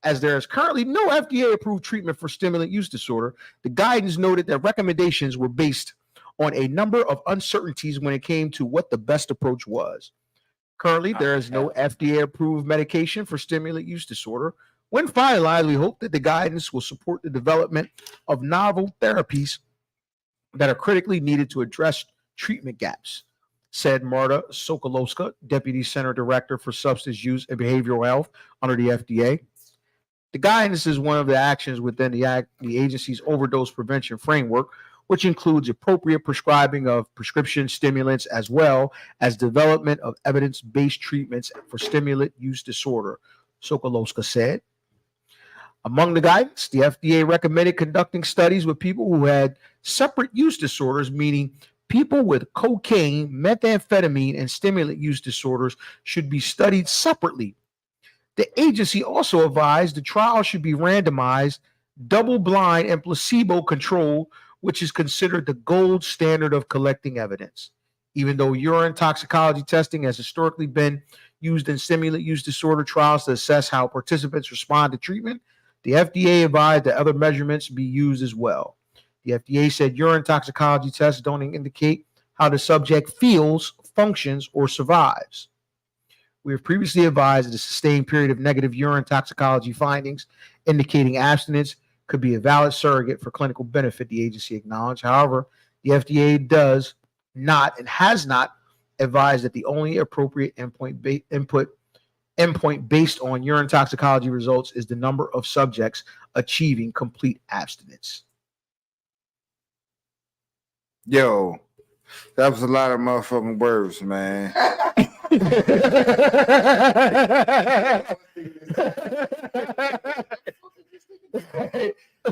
As there is currently no FDA-approved treatment for stimulant use disorder, the guidance noted that recommendations were based on a number of uncertainties when it came to what the best approach was. Currently, there is no FDA-approved medication for stimulant use disorder. When finalized, we hope that the guidance will support the development of novel therapies that are critically needed to address treatment gaps, said Marta Sokolowska, Deputy Center Director for Substance Use and Behavioral Health under the FDA. The guidance is one of the actions within the agency's overdose prevention framework, which includes appropriate prescribing of prescription stimulants as well as development of evidence-based treatments for stimulant use disorder, Sokolowska said. Among the guidance, the FDA recommended conducting studies with people who had separate use disorders, meaning people with cocaine, methamphetamine, and stimulant use disorders should be studied separately. The agency also advised the trial should be randomized, double-blind, and placebo-controlled, which is considered the gold standard of collecting evidence. Even though urine toxicology testing has historically been used in stimulant use disorder trials to assess how participants respond to treatment, the FDA advised that other measurements be used as well. The FDA said urine toxicology tests don't indicate how the subject feels, functions, or survives. We have previously advised that a sustained period of negative urine toxicology findings indicating abstinence could be a valid surrogate for clinical benefit, the agency acknowledged. However, the FDA does not and has not advised that the only appropriate endpoint based on urine toxicology results is the number of subjects achieving complete abstinence. Yo, that was a lot of motherfucking words, man.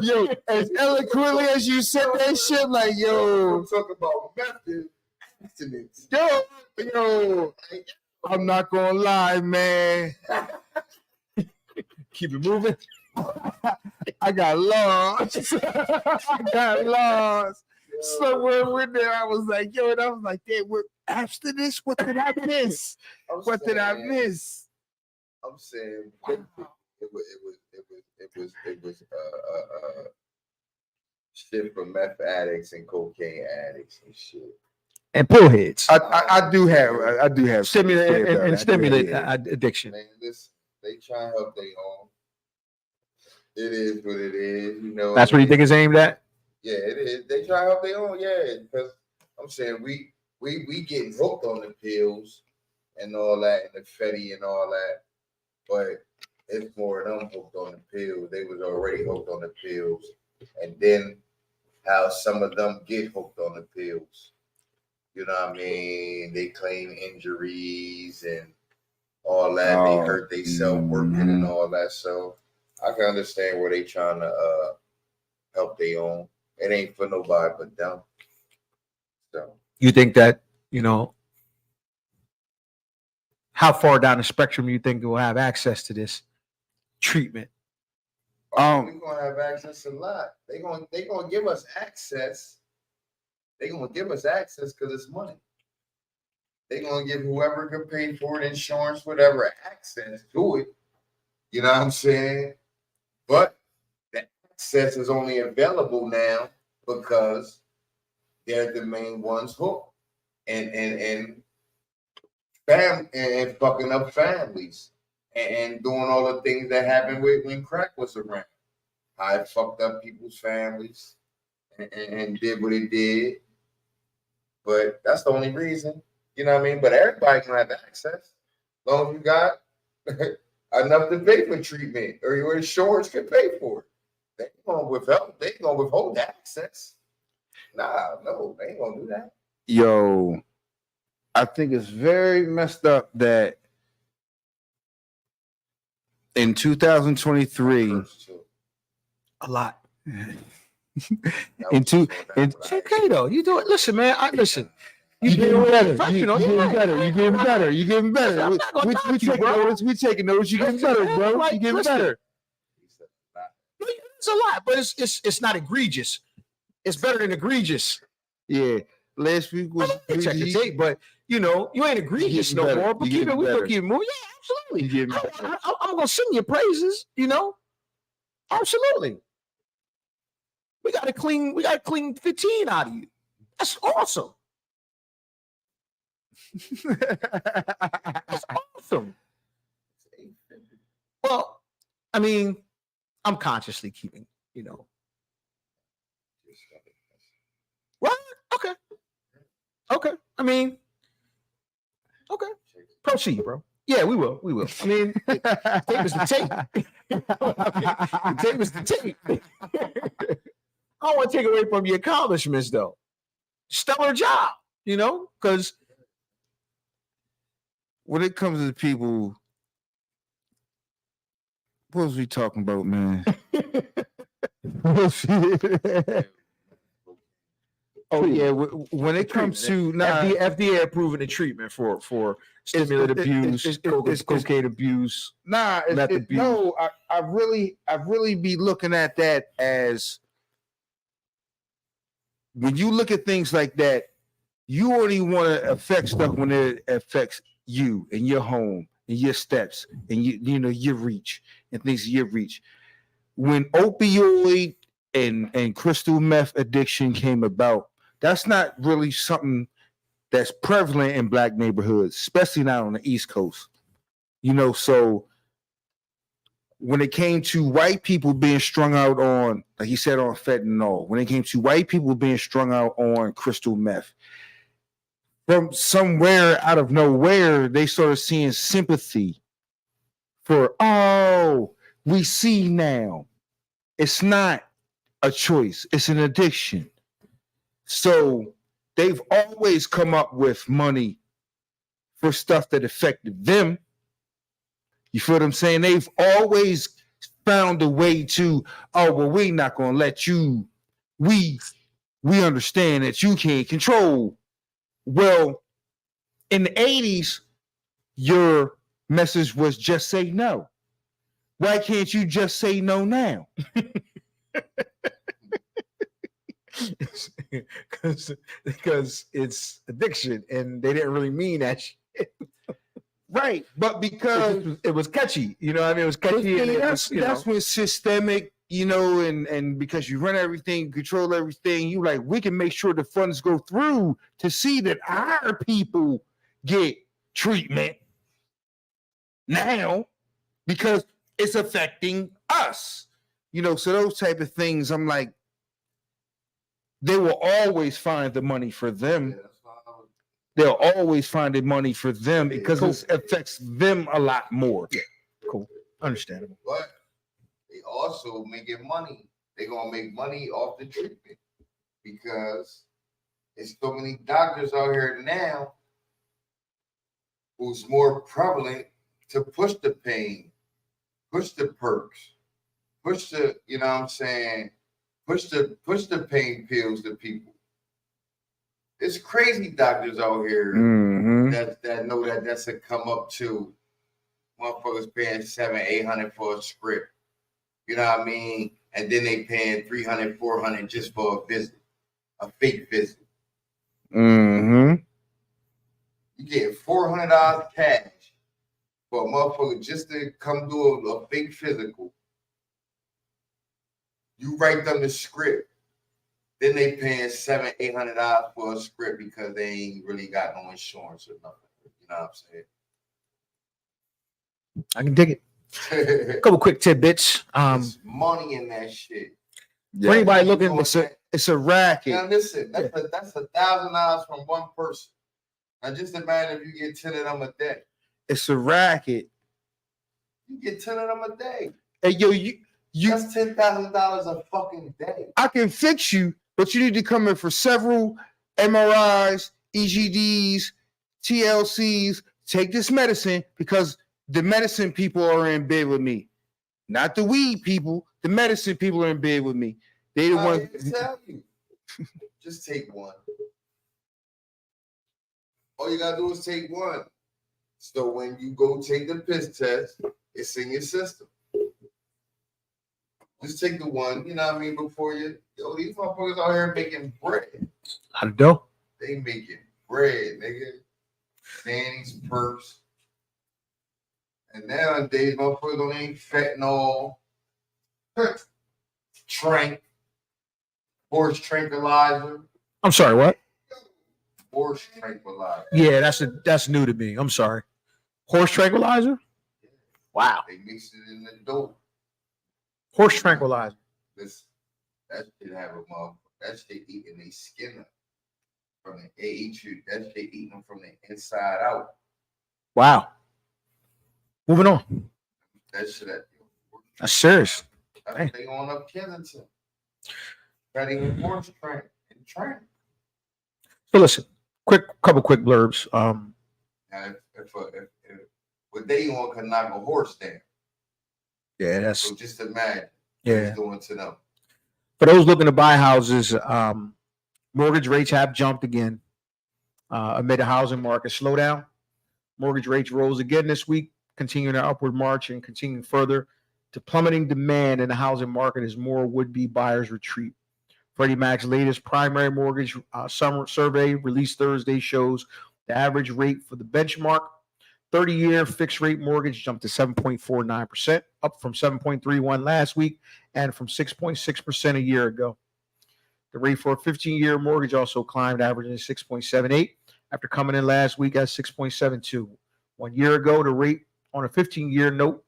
Yo, as eloquently as you said that shit, like, yo, I'm talking about method abstinence. yo, I'm not gonna lie, man. Keep it moving. I got lost. Somewhere with there, I was like, yo, and I was like, damn, what abstinence? What did I miss? What did I miss? I'm saying it was shit for meth addicts and cocaine addicts and shit. And pill heads. I do have Stimulant shit, and stimulant yeah. addiction. Man, listen, they try to help their own. It is what it is, you know. That's what you think is aimed at? Yeah, it is. They try to help their own, yeah. Because I'm saying we getting hooked on the pills and all that, and the Fetty and all that. But it's more of them hooked on the pills. They was already hooked on the pills. And then how some of them get hooked on the pills. You know what I mean? They claim injuries and all that. They hurt themselves working and all that. So I can understand where they trying to help their own. It ain't for nobody but them. So You think that, how far down the spectrum you think will have access to this treatment? we're gonna have access a lot. They gonna give us access. They gonna give us access because it's money. they're gonna give whoever can pay for it, insurance, whatever, access to it. You know what I'm saying? But the access is only available now because they're the main ones hooked and fucking up families and doing all the things that happened when crack was around. How it fucked up people's families and did what it did. But that's the only reason. You know what I mean? But everybody can have access. As long as you got enough to pay for treatment or your insurance can pay for it. They ain't gonna withhold access. Nah, no, they ain't gonna do that. Yo, I think it's very messed up that in 2023, A lot. in two, in, It's okay though. You do it. Listen, man. Listen. you getting better. Professional, You getting yeah. better. You getting better. You getting better. I'm not gonna knock We you, taking bro. notice. We taking notice. You getting better, bro. Like, You getting listen. better. It's a lot, but it's not egregious. It's better than egregious. Yeah. Last week was Check the tape, but you ain't egregious getting no better. more. But You keep it, we getting gonna keep it moving. Yeah, absolutely. You getting better. I'm gonna sing your praises. Absolutely. We got to clean 15 out of you. That's awesome. That's awesome. Well, I mean, I'm consciously keeping, What? Okay. Okay. I mean, okay. Proceed, bro. Yeah, we will. We will. I mean, tape is the tape. The tape is the tape. I don't want to take away from your accomplishments, though. Stellar job, because when it comes to people, what was we talking about, man? Oh yeah, when it comes to FDA approving the treatment for stimulant abuse, cocaine abuse, meth abuse. No, I really be looking at that as when you look at things like that, you only want to affect stuff when it affects you and your home and your steps and your reach and things your reach. When opioid and crystal meth addiction came about, that's not really something that's prevalent in Black neighborhoods, especially not on the East Coast. So when it came to white people being strung out on, like he said, on fentanyl, when it came to white people being strung out on crystal meth, from somewhere out of nowhere, they started seeing sympathy for, we see now. It's not a choice, it's an addiction. So they've always come up with money for stuff that affected them. You feel what I'm saying? They've always found a way to, we're not going to let you, we understand that you can't control. Well, in the 80s, your message was just say no. Why can't you just say no now? Because it's addiction and they didn't really mean that shit. Right, but because it was catchy, It was catchy. And that's when systemic, and because you run everything, control everything, you like, we can make sure the funds go through to see that our people get treatment now because it's affecting us. So those type of things, I'm like, they will always find the money for them. They'll always find the money for them because it affects them a lot more. Yeah, cool. Understandable. But they also making money. They're gonna make money off the treatment because there's so many doctors out here now who's more prevalent to push the pain, push the perks, push the, push the pain pills to people. There's crazy doctors out here that know that's a come up to motherfuckers paying $700-800 for a script. You know what I mean? And then they paying $300-400 just for a visit, a fake visit. You You get $400 cash for a motherfucker just to come do a fake physical. You write them the script. Then they paying $700-800 for a script because they ain't really got no insurance or nothing. You know what I'm saying? I can dig it. A couple quick tidbits. There's money in that shit. For anybody looking, It's a racket. Now listen, that's $1,000 from one person. Now just imagine if you get 10 of them a day. It's a racket. You get 10 of them a day. Hey, yo, you That's $10,000 a fucking day. I can fix you, but you need to come in for several MRIs, EGDs, TLCs. Take this medicine because the medicine people are in bed with me. Not the weed people. The medicine people are in bed with me. They the I ones. didn't tell you. Just take one. All you gotta do is take one. So when you go take the piss test, it's in your system. Just take the one, you know what I mean, before you. Yo, these motherfuckers out here making bread. How to do? They making bread, nigga. Fannies, perks. And nowadays, motherfuckers don't ain't fentanyl, horse tranquilizer, I'm sorry, what? horse tranquilizer. Yeah, that's new to me. I'm sorry. Horse tranquilizer? Wow. They mix it in the dope. Horse tranquilizer. Listen, that shit have a motherfucker. That shit eating they skin up from the AH. That shit eating them from the inside out. Wow. Moving on. That shit. That's serious. That's they on up Kensington. Ready with horse train and train. So listen, couple quick blurbs. Now, what they on can knock a horse down. Yeah, that's So just imagine what yeah. it's doing to them. For those looking to buy houses, mortgage rates have jumped again amid the housing market slowdown. Mortgage rates rose again this week, continuing their upward march and continuing further to plummeting demand in the housing market as more would-be buyers retreat. Freddie Mac's latest primary mortgage summer survey released Thursday shows the average rate for the benchmark 30-year fixed rate mortgage jumped to 7.49%, up from 7.31 last week and from 6.6% a year ago. The rate for a 15-year mortgage also climbed, averaging 6.78 after coming in last week at 6.72. 1 year ago, the rate on a 15-year note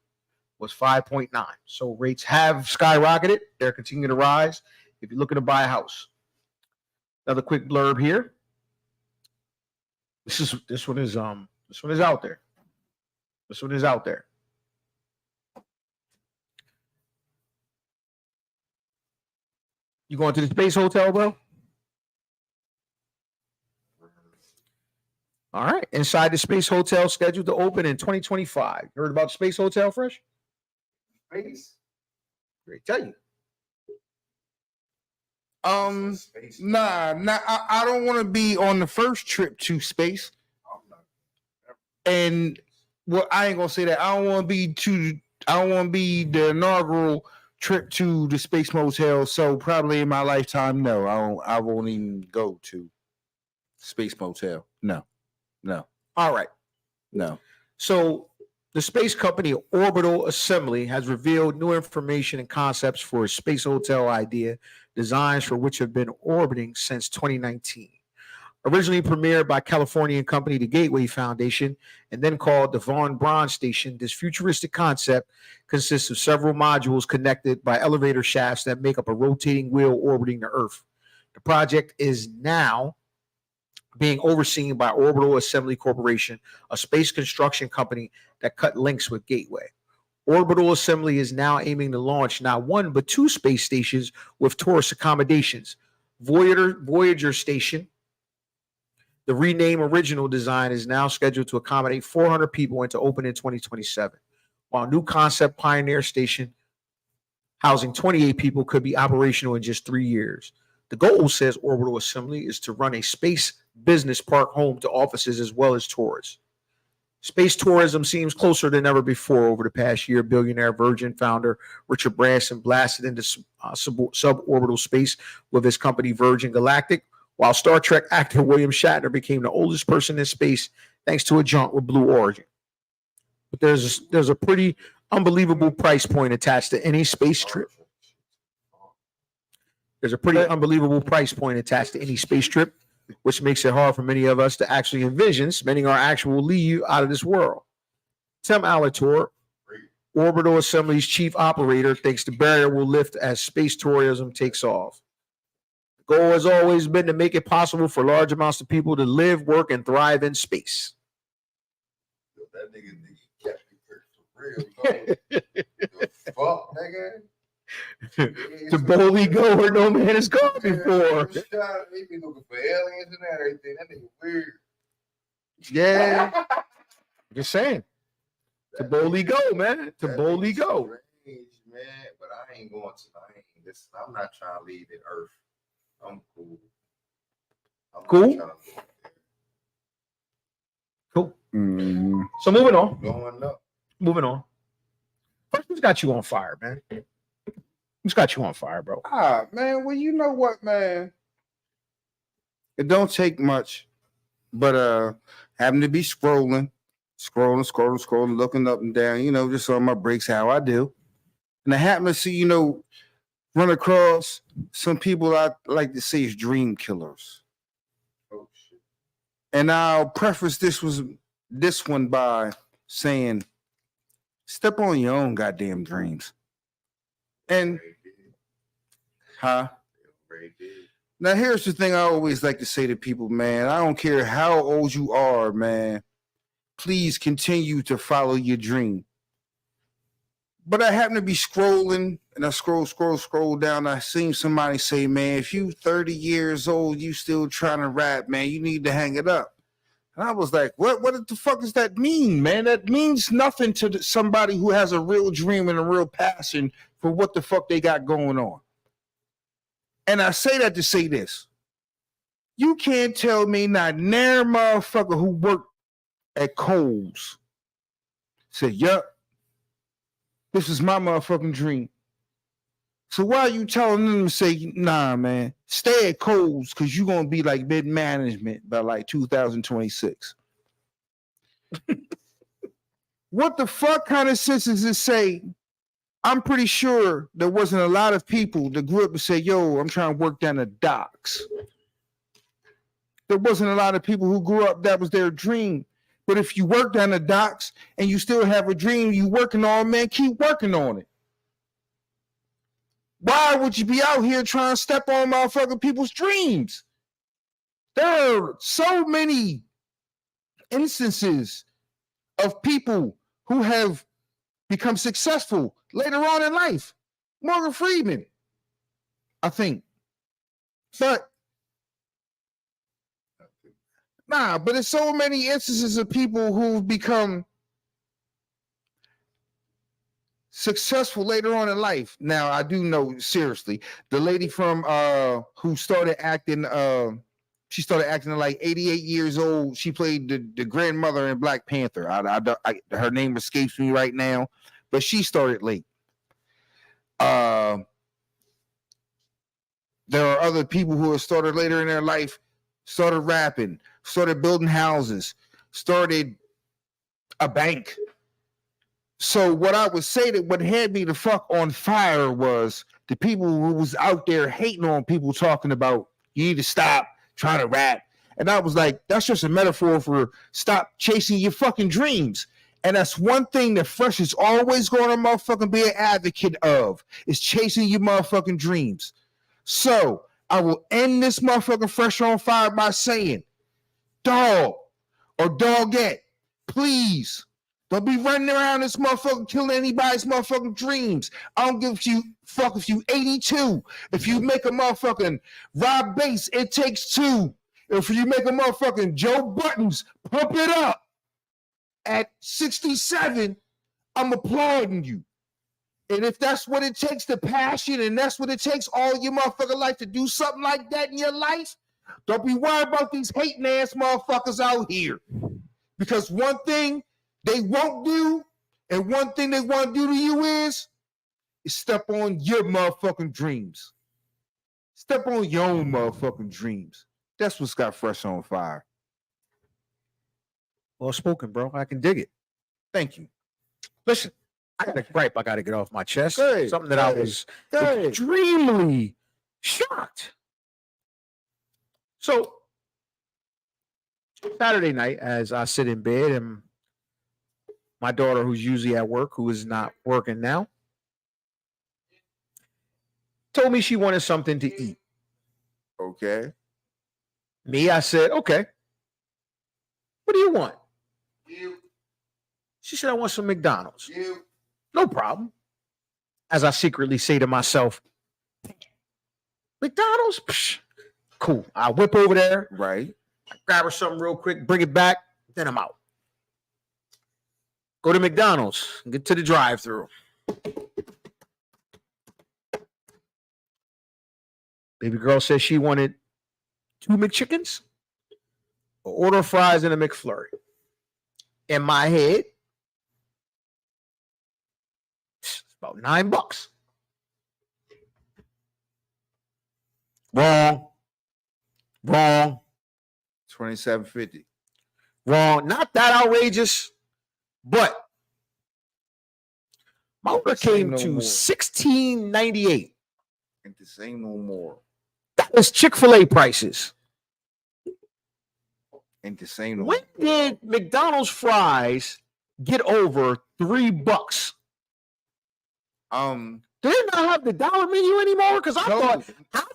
was 5.9. So rates have skyrocketed. They're continuing to rise if you're looking to buy a house. Another quick blurb here. This one is out there. This one is out there. You going to the Space Hotel, bro? All right. Inside the Space Hotel, scheduled to open in 2025. You heard about the Space Hotel, Fresh? Space? Great, tell you. Space. Nah. I don't want to be on the first trip to space. And well, I ain't gonna say that. I don't want to be the inaugural trip to the Space Motel. So probably in my lifetime, no. I won't even go to Space Motel. No. All right. No. So the space company Orbital Assembly has revealed new information and concepts for a space hotel idea, designs for which have been orbiting since 2019. Originally premiered by Californian company the Gateway Foundation and then called the Von Braun Station, this futuristic concept consists of several modules connected by elevator shafts that make up a rotating wheel orbiting the Earth. The project is now being overseen by Orbital Assembly Corporation, a space construction company that cut links with Gateway. Orbital Assembly is now aiming to launch not one but two space stations with tourist accommodations. Voyager Station, the renamed original design, is now scheduled to accommodate 400 people and to open in 2027, while new concept Pioneer Station, housing 28 people, could be operational in just 3 years. The goal, says Orbital Assembly, is to run a space business park home to offices as well as tourists. Space tourism seems closer than ever before. Over the past year, billionaire Virgin founder Richard Branson blasted into suborbital space with his company Virgin Galactic, while Star Trek actor William Shatner became the oldest person in space thanks to a junk with Blue Origin. But there's a pretty unbelievable price point attached to any space trip. There's a pretty unbelievable price point attached to any space trip, which makes it hard for many of us to actually envision spending our actual leave out of this world. Tim Alator, Orbital Assembly's chief operator, thinks the barrier will lift as space tourism takes off. The goal has always been to make it possible for large amounts of people to live, work, and thrive in space. That nigga kept me for real. Fuck, nigga. To boldly go where no man has gone before. They be looking for aliens and everything. That nigga weird. Yeah. Just saying. To boldly go, man. To boldly go. Strange, man, but I ain't going to. I'm not trying to leave the Earth. I'm cool. Cool? Cool. Mm-hmm. So moving on. Going up. Moving on. First, who's got you on fire, man? Who's got you on fire, bro? Man, well, you know what, man? It don't take much, but having to be scrolling, looking up and down, just on my breaks, how I do. And I happen to see, run across some people I like to say is dream killers. Oh shit. And I'll preface this one by saying, step on your own goddamn dreams. And now here's the thing I always like to say to people, man. I don't care how old you are, man. Please continue to follow your dream. But I happen to be scrolling, and I scroll down. I seen somebody say, man, if you 30 years old, you still trying to rap, man, you need to hang it up. And I was like, what the fuck does that mean, man? That means nothing to somebody who has a real dream and a real passion for what the fuck they got going on. And I say that to say this. You can't tell me not near motherfucker who worked at Kohl's said, yup, this is my motherfucking dream. So why are you telling them to say, nah, man, stay at Kohl's because you're going to be like mid-management by like 2026? What the fuck kind of sense does it say? I'm pretty sure there wasn't a lot of people that grew up and say, yo, I'm trying to work down the docks. There wasn't a lot of people who grew up, that was their dream. But if you work down the docks and you still have a dream you working on, man, keep working on it. Why would you be out here trying to step on motherfucking people's dreams? There are so many instances of people who have become successful later on in life. Morgan Freeman, I think. But it's so many instances of people who've become successful later on in life. Now, I do know, seriously, the lady from who started acting, she started acting at like 88 years old. She played the grandmother in Black Panther. Her name escapes me right now, but she started late. There are other people who have started later in their life, started rapping, started building houses, started a bank. So what I would say that what had me the fuck on fire was the people who was out there hating on people talking about you need to stop trying to rap. And I was like, that's just a metaphor for stop chasing your fucking dreams. And that's one thing that Fresh is always going to motherfucking be an advocate of, is chasing your motherfucking dreams. So I will end this motherfucking Fresh on Fire by saying, dog or dogette, please don't be running around this motherfucker killing anybody's motherfucking dreams. I don't give a fuck if you 82. If you make a motherfucking Rob Bass, it takes two. If you make a motherfucking Joe Buttons, pump it up. At 67, I'm applauding you. And if that's what it takes, the passion, and that's what it takes all your motherfucking life to do something like that in your life, don't be worried about these hating ass motherfuckers out here. Because one thing they won't do, and one thing they want to do to you is step on your motherfucking dreams. Step on your own motherfucking dreams. That's what's got Fresh on Fire. Well spoken, bro. I can dig it. Thank you. Listen, I got a gripe I got to get off my chest. Go ahead. Something that Go I ahead. was Go ahead. extremely shocked. So Saturday night, as I sit in bed, and my daughter, who's usually at work, who is not working now, told me she wanted something to eat. Okay. Me, I said, okay. What do you want? You, She said, I want some McDonald's. you. No problem. As I secretly say to myself, McDonald's? Psh, cool. I whip over there, Right. grab her something real quick, bring it back, then I'm out. Go to McDonald's, get to the drive-thru. Baby girl says she wanted 2 McChickens, an order of fries, and a McFlurry. In my head, it's about $9. Wrong. Wrong. $27.50. Wrong. Not that outrageous, but my order came no to more. $16.98. And this ain't no more. That was Chick-fil-A prices. And this ain't no When more. did McDonald's fries get over $3? Do they not have the dollar menu anymore? Because I No.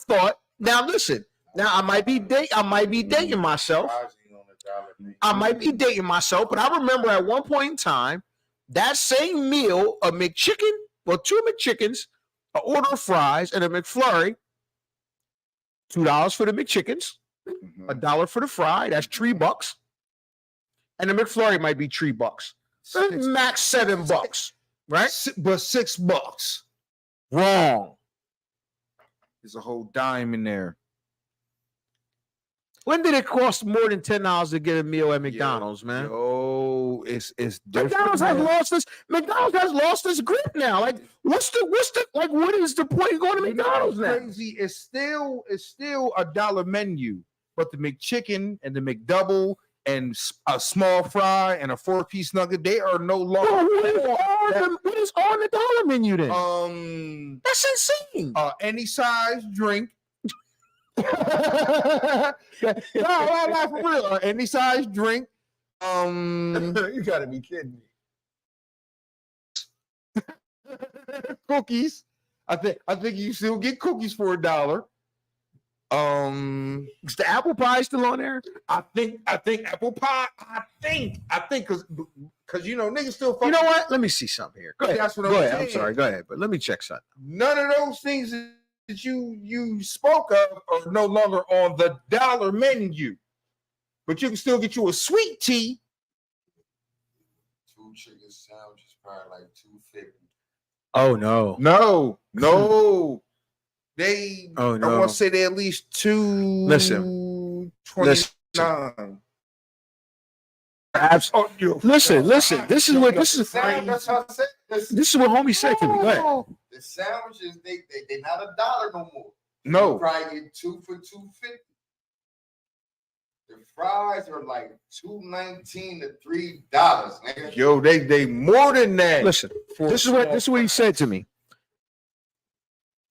thought. Now listen. Now I might be dating myself. I might be dating myself, but I remember at one point in time that same meal, a McChicken, well, 2 McChickens, an order of fries, and a McFlurry. $2 for the McChickens, Mhm. $1 for the fry. That's $3, and the McFlurry might be $3. Six- Max $7, right? But $6. Wrong. There's a whole dime in there. When did it cost more than $10 to get a meal at McDonald's, man? Yo, it's different. McDonald's has man. lost this. McDonald's has lost its grip now. Like, what is the point of going to You know McDonald's what's now? crazy? It's still a dollar menu, but the McChicken and the McDouble and a small fry and a 4-piece nugget, they are no Bro, longer. what is on the dollar menu then? That's insane. Any size drink. no, for real. Any size drink. You gotta be kidding me. Cookies. I think you still get cookies for $1. Is the apple pie still on there? I think apple pie. I think because niggas still. You know what? Let me see something here. Go ahead. That's what Go I'm ahead. I'm saying. sorry. Go ahead. But let me check something. None of those things that you spoke of are no longer on the dollar menu, but you can still get you a sweet tea. 2 chicken sandwiches, probably like $2.50. Oh no. No. They. Oh I no. want to say they at least $2. Listen. 29. Oh, listen. This is what That's what I said. this is what homie said to me. Go ahead. The sandwiches, they not $1 no more. No. You probably get 2 for $2.50. The fries are like $2.19 to $3, nigga. Yo, they more than that. Listen. This is what he said to me.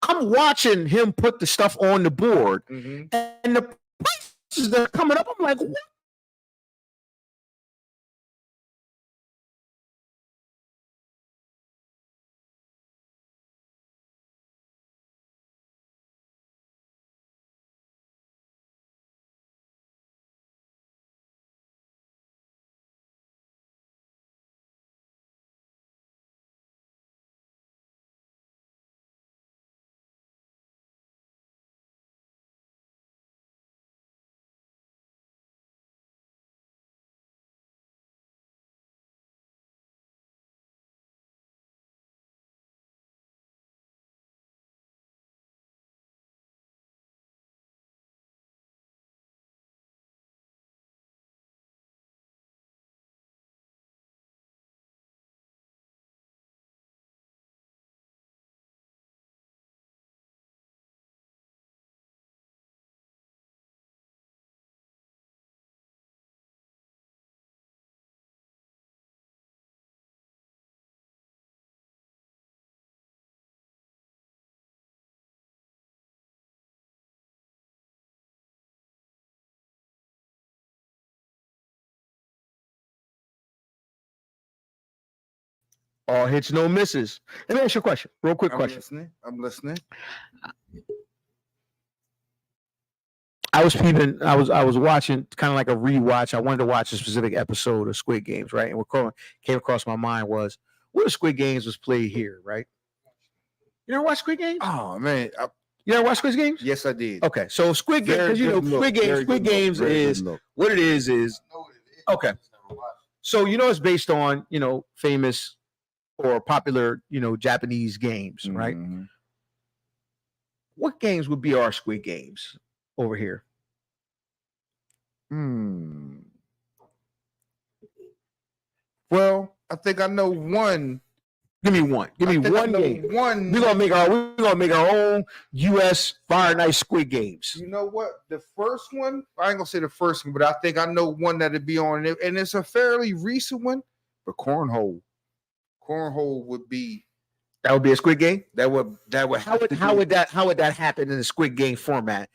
I'm watching him put the stuff on the board, Mhm. and the prices that are coming up. I'm like, what All hits, no misses. Let me ask you a question. Real quick question. I'm listening. I was watching kind of like a rewatch. I wanted to watch a specific episode of Squid Games, right? And what came across my mind was, what if Squid Games was played here, right? You never watch Squid Games? Oh man, You never watch Squid Games? yes, I did. Okay, so Squid Games, Squid Games is what it is. Okay. So it's based on famous or popular Japanese games, right? Mhm. What games would be our Squid Games over here? Well, I think I know one. Give me one. Give me one game. One. We're gonna make our own U.S. Fire Night Squid Games. You know what? The first one, I ain't gonna say the first one, but I think I know one that'd be on it, and it's a fairly recent one. But cornhole would be. That would be a Squid Game. That would. How would that happen in the Squid Game format?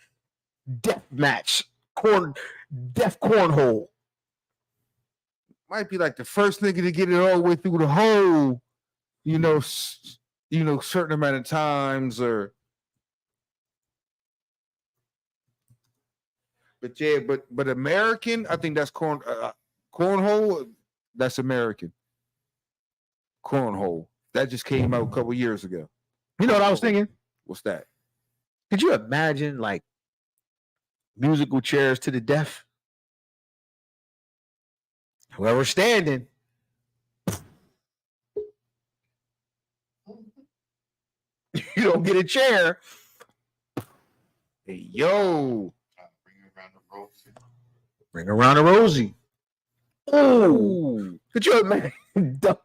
Death match, cornhole. Might be like the first nigga to get it all the way through the hole. Certain amount of times, or. But yeah, but American, I think that's cornhole. That's American. Cornhole. That just came out a couple years ago. You know what I was thinking? What's that? Could you imagine like musical chairs to the deaf? Whoever's standing. You don't get a chair. Hey, yo. Bring around a Rosie. Oh, could you imagine Duck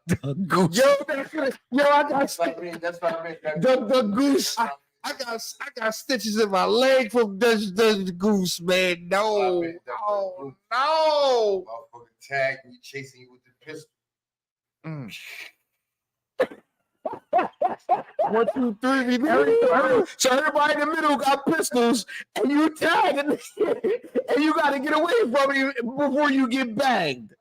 Goose? Yo, I got That's what I mean. Duck Goose. I got stitches in my leg from the Goose, man. No. Oh, no. Motherfucker tag me, chasing you with the pistol. 1, 2, 3. So everybody in the middle got pistols, and you tag and you got to get away from it before you get banged.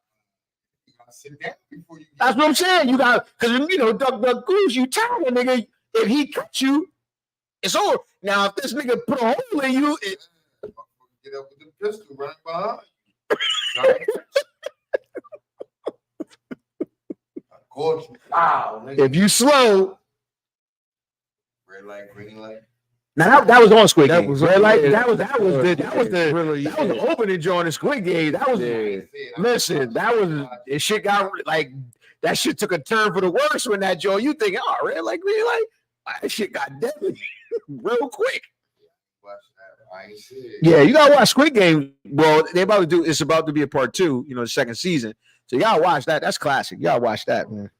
You gotta sit down before you. That's what I'm saying. You got because Duck Goose, you tag a nigga. If he cuts you, it's over. Now if this nigga put a hole in you, Get up with the pistol, running behind you. Wow, nigga. if you slow. Red light, green light. Now that was on Squid That Game. was- Red light, yeah, that was the really, that was the opening joint of Squid Game. That was listen. It shit got like that shit took a turn for the worse when that joint. You think, oh, red light, green light. That shit got deadly real quick. Watch that. I ain't see it. Yeah, you gotta watch Squid Game. Well, it's about to be a part 2. The second season. So you gotta watch that. That's classic. You gotta watch that, man.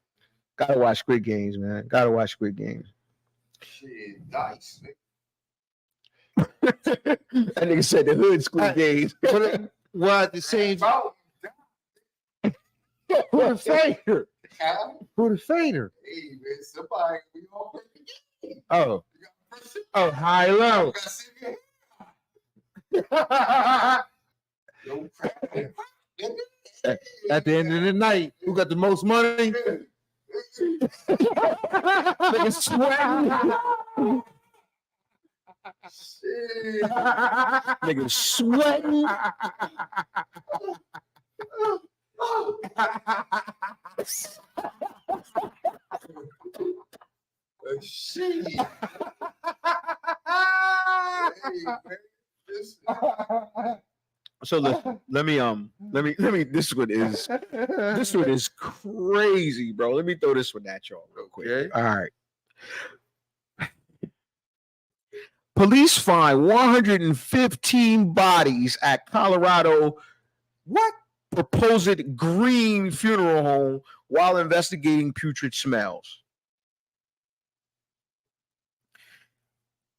Gotta watch Squid Games, man. Gotta watch Squid Games. Shit, dice. That nigga said the hood Squid Games. Well, at the same time, who the fader? Who the fader? Hey, man, somebody, we all play the game. Oh, You got pressure. high low. You got to sit there. Yo, crap. At the end of the night, who got the most money? Nigga sweating. Shit. Nigga sweating. Shit. Hey, man. Listen. So let me. This one is crazy, bro. Let me throw this one at y'all real quick. Okay. All right. Police find 115 bodies at Colorado proposed green funeral home while investigating putrid smells.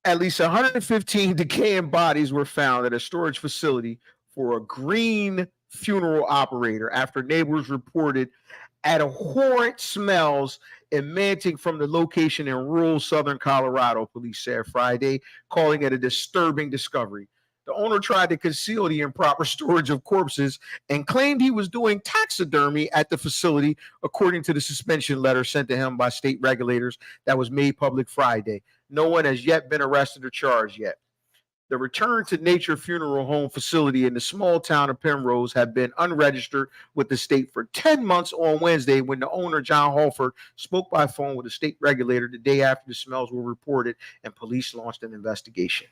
At least 115 decaying bodies were found at a storage facility for a green funeral operator after neighbors reported abhorrent smells emanating from the location in rural southern Colorado, police said Friday, calling it a disturbing discovery. The owner tried to conceal the improper storage of corpses and claimed he was doing taxidermy at the facility, according to the suspension letter sent to him by state regulators that was made public Friday. No one has yet been arrested or charged yet. The Return to Nature Funeral Home facility in the small town of Penrose had been unregistered with the state for 10 months on Wednesday when the owner, John Halford, spoke by phone with a state regulator the day after the smells were reported and police launched an investigation.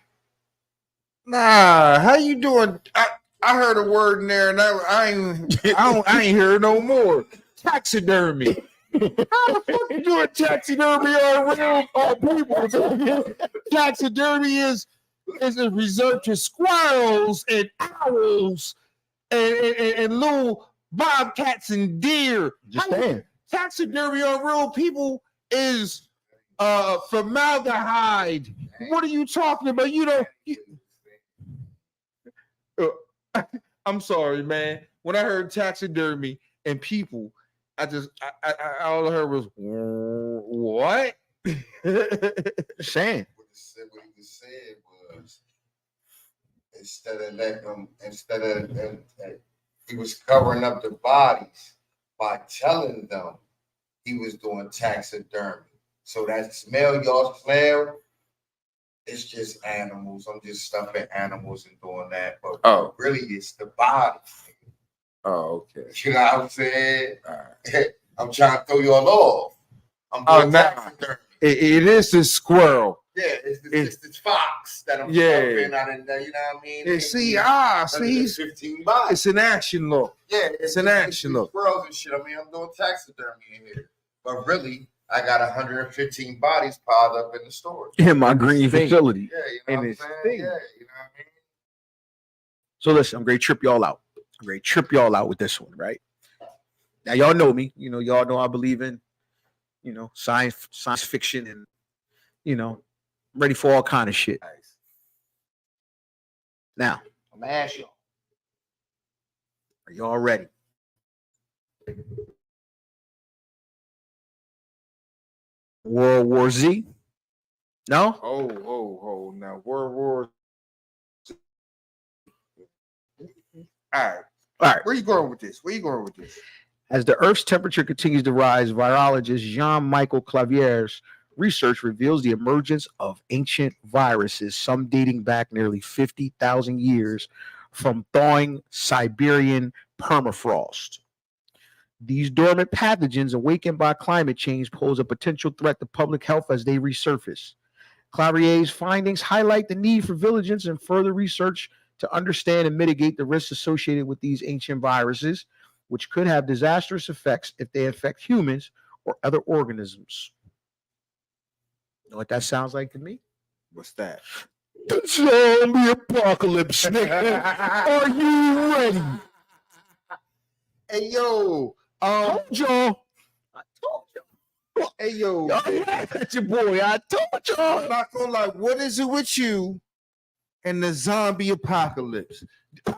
Nah, how you doing? I heard a word in there, and I ain't hear it no more. Taxidermy. How the fuck you doing taxidermy on real people? Taxidermy is reserved to squirrels and owls and little bobcats and deer. Just saying. Taxidermy on real people is formaldehyde. What are you talking about? I'm sorry, man. When I heard taxidermy and people, I all I heard was what? Saying. What he was saying was instead of he was covering up the bodies by telling them he was doing taxidermy. So that smell y'all smell, it's just animals. I'm just stuffing animals and doing that. But really, it's the body. Oh, okay. You know what I'm saying? Right. I'm trying to throw y'all off. I'm doing taxidermy. It is the squirrel. Yeah, it's the fox that I'm stuffing out in there. You know what I mean? And see, he's 15 bodies. It's an action look. Yeah, it's an action look. Squirrels and shit. I mean, I'm doing taxidermy in here, but really, I got 115 bodies piled up in the storage. In my green facility. Yeah, you know what I'm saying? Yeah, you know what I mean? So listen, I'm going to trip y'all out. I'm going to trip y'all out with this one, right? Now, y'all know me. You know, y'all know I believe in, science fiction and, I'm ready for all kind of shit. Nice. Now, I'm going to ask y'all. Are y'all ready? World War Z? No? Oh, now World War. All right. Where you going with this? As the Earth's temperature continues to rise, virologist Jean-Michel Clavier's research reveals the emergence of ancient viruses, some dating back nearly 50,000 years from thawing Siberian permafrost. These dormant pathogens awakened by climate change pose a potential threat to public health as they resurface. Clavier's findings highlight the need for vigilance and further research to understand and mitigate the risks associated with these ancient viruses, which could have disastrous effects if they infect humans or other organisms. You know what that sounds like to me? What's that? The zombie apocalypse, nigga. Are you ready? Hey, yo. I told y'all. Hey, yo. That's your boy. I told y'all. I'm not gonna lie. What is it with you and the zombie apocalypse?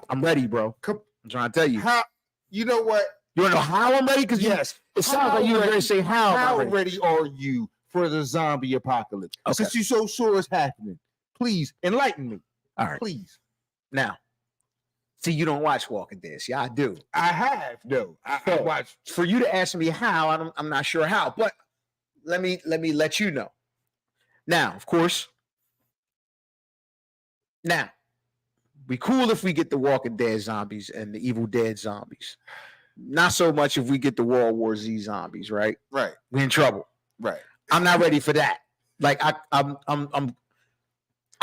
I'm ready, bro. I'm trying to tell you. How? You know what? You want to know how I'm ready? Because yes, it sounds like you were going to say how. How ready are you for the zombie apocalypse? Okay. Since you're so sure it's happening, please enlighten me. All right. Please. Now, see, you don't watch Walking Dead. Yeah, I do. I have, though. I watch. For you to ask me how, I'm not sure how, but let me let you know. Now, of course, we cool if we get the Walking Dead zombies and the Evil Dead zombies. Not so much if we get the World War Z zombies, right? Right. We in trouble. Right. I'm not ready for that. Like I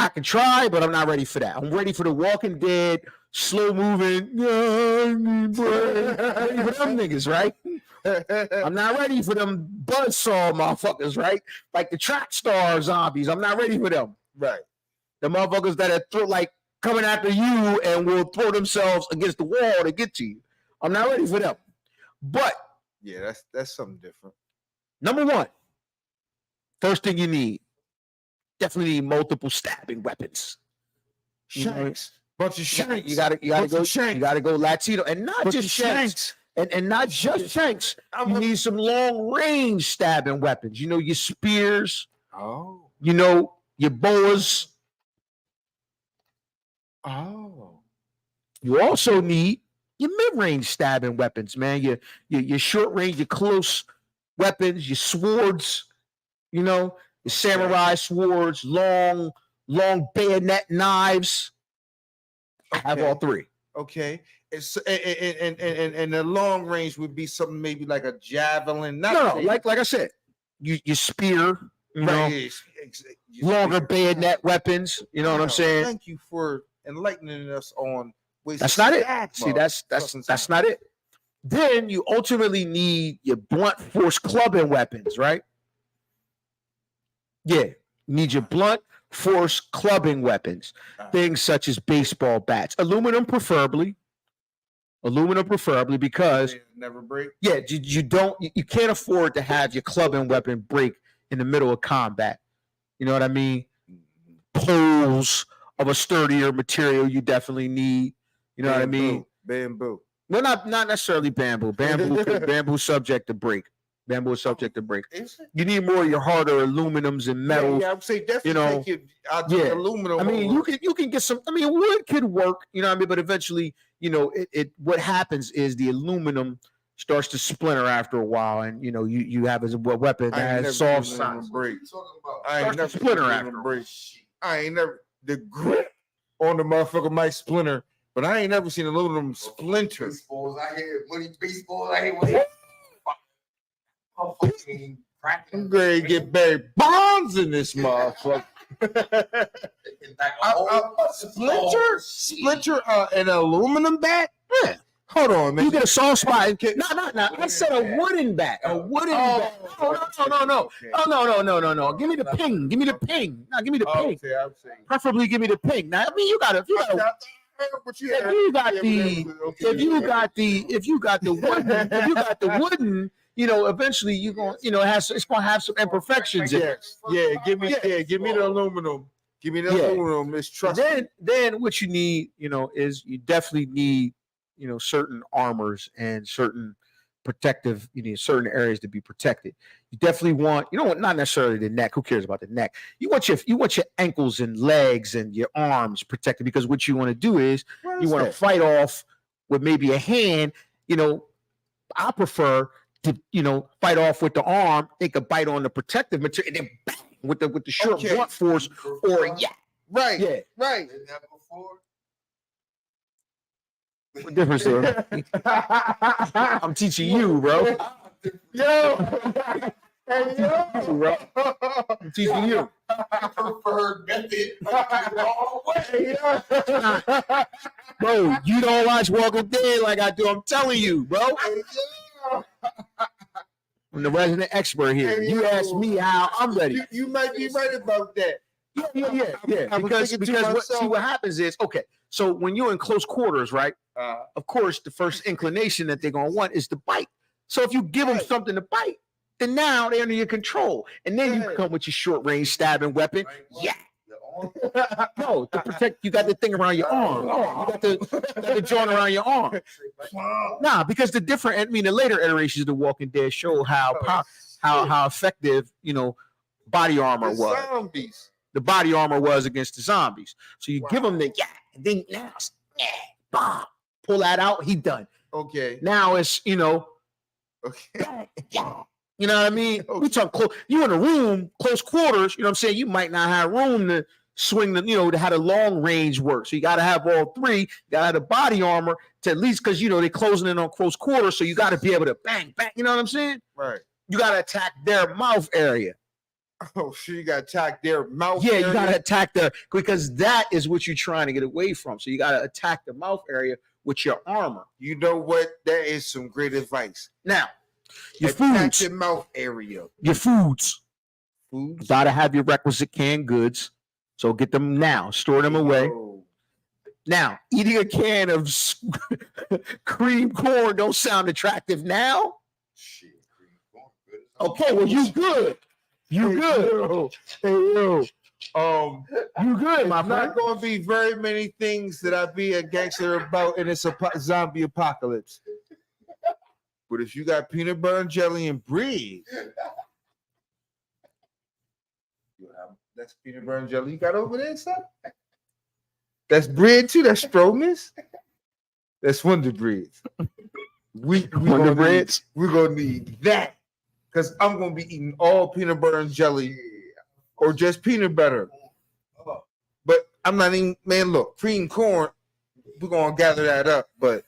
can try, but I'm not ready for that. I'm ready for the Walking Dead, slow moving. Ready for them niggas, right? I'm not ready for them buzzsaw motherfuckers, right? Like the track star zombies. I'm not ready for them. Right. The motherfuckers that are coming after you and will throw themselves against the wall to get to you. I'm not ready for them. But yeah, that's something different. Number one, first thing you need, definitely need multiple stabbing weapons. Shanks. Bunch of shanks. You gotta go Latino. And not just shanks. And not just shanks. You need some long range stabbing weapons. Your spears. Oh. Your boas. Oh. You also need your mid-range stabbing weapons, man. Your short range, your close weapons, your swords, your samurai swords, long bayonet knives. I have all three. Okay. It's and the long range would be something maybe like a javelin. No, like I said, you spear, longer bayonet weapons. You know what I'm saying? Thank you for enlightening us on ways. That's not it. See, that's not it. Then you ultimately need your blunt force clubbing weapons, right? Yeah, you need your blunt force clubbing weapons, things such as baseball bats, aluminum preferably, because They never break. yeah, you can't afford to have your clubbing weapon break in the middle of combat. You know what I mean? Poles of a sturdier material you definitely need. You know what I mean? Bamboo. No, not necessarily bamboo. Bamboo's subject to break. Bamboo is subject to break. You need more of your harder aluminums and metals. Yeah, I would say definitely take your aluminum. I mean, you can get some. I mean, wood could work. You know what I mean? But eventually, it what happens is the aluminum starts to splinter after a while, and you have as a weapon that has soft sides. I ain't never splinter after. I ain't never the grip on the motherfucker might splinter, but I ain't never seen aluminum splinter. Baseballs, I hear money. Baseballs, I hear I'm ready to get Barry Bonds in this motherfucker. Splinter, an aluminum bat? Yeah. Hold on, man. You get a soft spot. No. I said a wooden bat. A wooden bat. No. Give me the ping. Give me the ping. No, give me the ping. Preferably give me the ping. Now, I mean, if you got the wooden, eventually you're going, it's going to have some imperfections in it. Yeah, give me the aluminum. Give me the aluminum. It's trust. Then what you need, is you definitely need, certain armors and certain protective, you need certain areas to be protected. You definitely want, not necessarily the neck. Who cares about the neck? You want your ankles and legs and your arms protected, because what you want to do is you want to fight off with maybe a hand. I prefer to, fight off with the arm. They could bite on the protective material and then bang with the short blunt force Right. Yeah. Right. What difference, sir? I'm teaching you, bro. Bro. I'm teaching you. preferred method. Bro, you don't watch Walking Dead like I do. I'm telling you, bro. I'm the resident expert here. You ask me how I'm ready. You might be right about that. Yeah. Because what happens is, okay, so when you're in close quarters, right? Of course, the first inclination that they're gonna want is to bite. So if you give them something to bite, then now they're under your control, and then you come with your short range stabbing weapon. Yeah. No, to protect, you got the thing around your arm. Oh, you got the joint around your arm. Nah, because the later iterations of The Walking Dead show how effective, body armor was. Zombies. The body armor was against the zombies. So you give him the and then now bomb, pull that out, he done. Okay. Now it's Okay. You know what I mean? We talk close. You in a room, close quarters. You know what I'm saying? You might not have room to swing to have a long range work. So you got to have all three. You got to have the body armor to at least, because they're closing in on close quarters. So you got to be able to bang. You know what I'm saying? Right. You got to attack their mouth area. Oh, so you got to attack their mouth. Yeah, you got to attack because that is what you're trying to get away from. So you got to attack the mouth area with your armor. You know what? That is some great advice. Now, your attack foods. your mouth area. Your foods. You got to have your requisite canned goods. So get them now. Store them away. Now, eating a can of cream corn don't sound attractive now. Shit, cream corn, good. Okay, well, you good. You good. Hey, yo. You good, my friend. Not going to be very many things that I be a gangster about in this zombie apocalypse. But if you got peanut butter and jelly and bread, that's peanut butter and jelly you got over there, son? That's bread too. That's Stroman's. That's Wonder Breads. We're gonna need that because I'm gonna be eating all peanut butter and jelly or just peanut butter. But I'm not even, man. Look, cream corn. We're gonna gather that up. But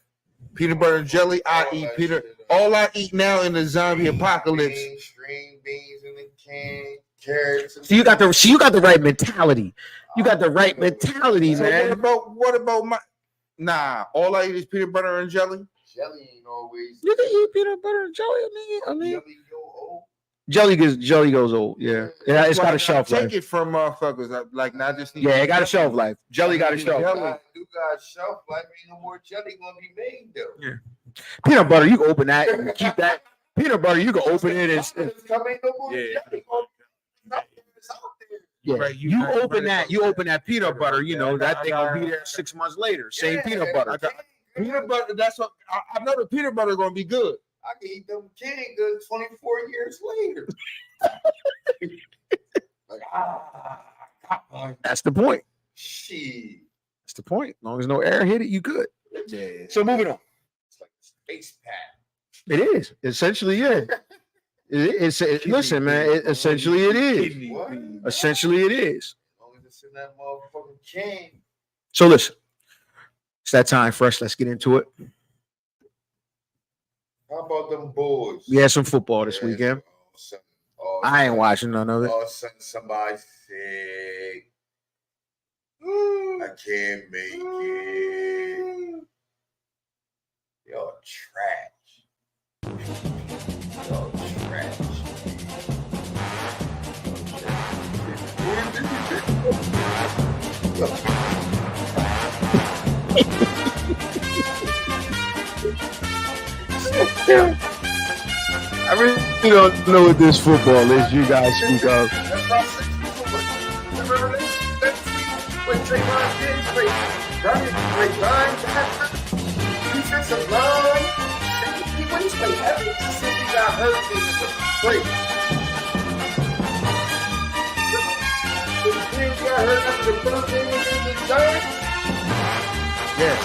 peanut butter and jelly, I eat peanut. All I eat now in the zombie apocalypse. String beans in the can, carrots. So you got the right mentality. You got the right mentality, So man. what about my? Nah, all I eat is peanut butter and jelly. Jelly ain't always. You can eat peanut butter and jelly. I mean, Jelly go old. jelly goes old. Yeah, it's got a shelf Take life. it from motherfuckers. Like not just. Yeah, it got a shelf life. Jelly got a shelf life. You got shelf life. Ain't no more jelly gonna be made though. Yeah. Peanut butter, you can open that and keep that. Peanut butter, you can open it and Ain't no more Yeah. jelly gonna be out there. yeah. Right, You open that peanut butter, you know, that thing will be there 6 months later. Same Yeah, peanut butter. Peanut butter. That's what I know. The peanut butter gonna be good. I can eat them canned goods 24 years later. That's the point. Shit. That's the point. As long as no air hit it, you good. Yeah. So moving on. It's like a space pack. It is essentially, yeah. Listen, man. Essentially, it is. What? Essentially, it is. As long as it's in that motherfucking can. So listen, it's that time for us. Let's get into it. How about them boys? We had some football this weekend. I ain't watching none of it. All of a sudden somebody's sick. I can't make it. Y'all trash. Y'all trash. I really don't know what this football is you guys speak of. That's why remember that tweet when Trayvon did play line, defensive line. When he's played every since he got hurt in the play. When he got hurt after the first game against the Giants, Yes.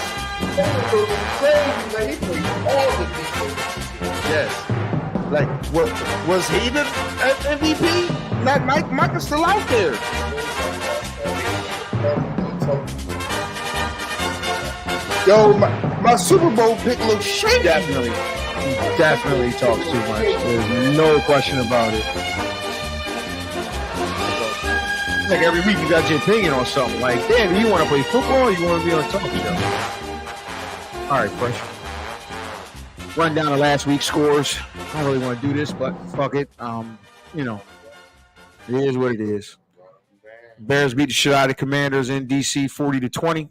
that was crazy. Like he played all the defense. Yes. Like what was he the MVP? Not Mike. Mike is still out there. Yo, my Super Bowl pick looks shaky. Definitely talks too much. There's no question about it. Like every week you got your opinion on something. Like, damn, do you want to play football or you want to be on a talk show? All right, fresh. Run down the last week's scores. I don't really want to do this, but fuck it. You know, it is what it is. Bears beat the shit out of the Commanders in DC 40-20.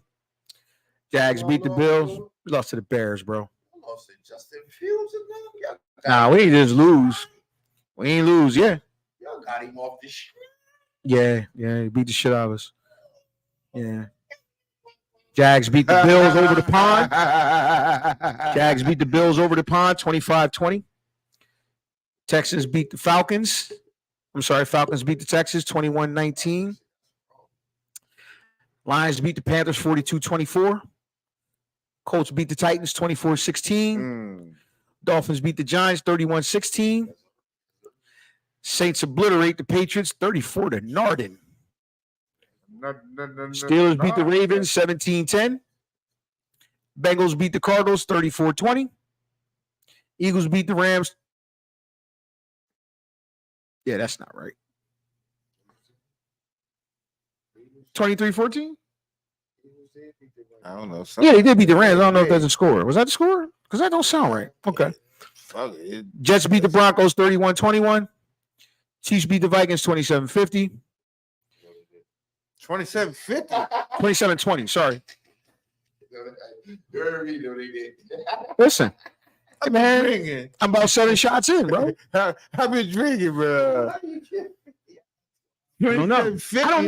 Jags beat the Bills. We lost to the Bears, bro. Lost to Justin Fields and them. Nah, we ain't just lose. We ain't lose, yeah. Y'all got him off the street. Yeah, he beat the shit out of us. Yeah. Jags beat the Bills over the pond. Jags beat the Bills over the pond, 25-20. Texans beat the Falcons. Falcons beat the Texans, 21-19. Lions beat the Panthers, 42-24. Colts beat the Titans, 24-16. Dolphins beat the Giants, 31-16. Saints obliterate the Patriots, 34-0. Steelers beat the Ravens, 17-10. Bengals beat the Cardinals, 34-20. Eagles beat the Rams. Yeah, that's not right. 23-14? I don't know. Yeah, they did beat the Rams. I don't know if that's a score. Was that the score? Because that don't sound right. Okay. Fuck it. Jets beat the Broncos 31-21. Chiefs beat the Vikings 27-50. 27-50. 27-20, sorry. Listen. Hey, man, I'm about 7 shots in, bro. I've been drinking, bro. I don't know.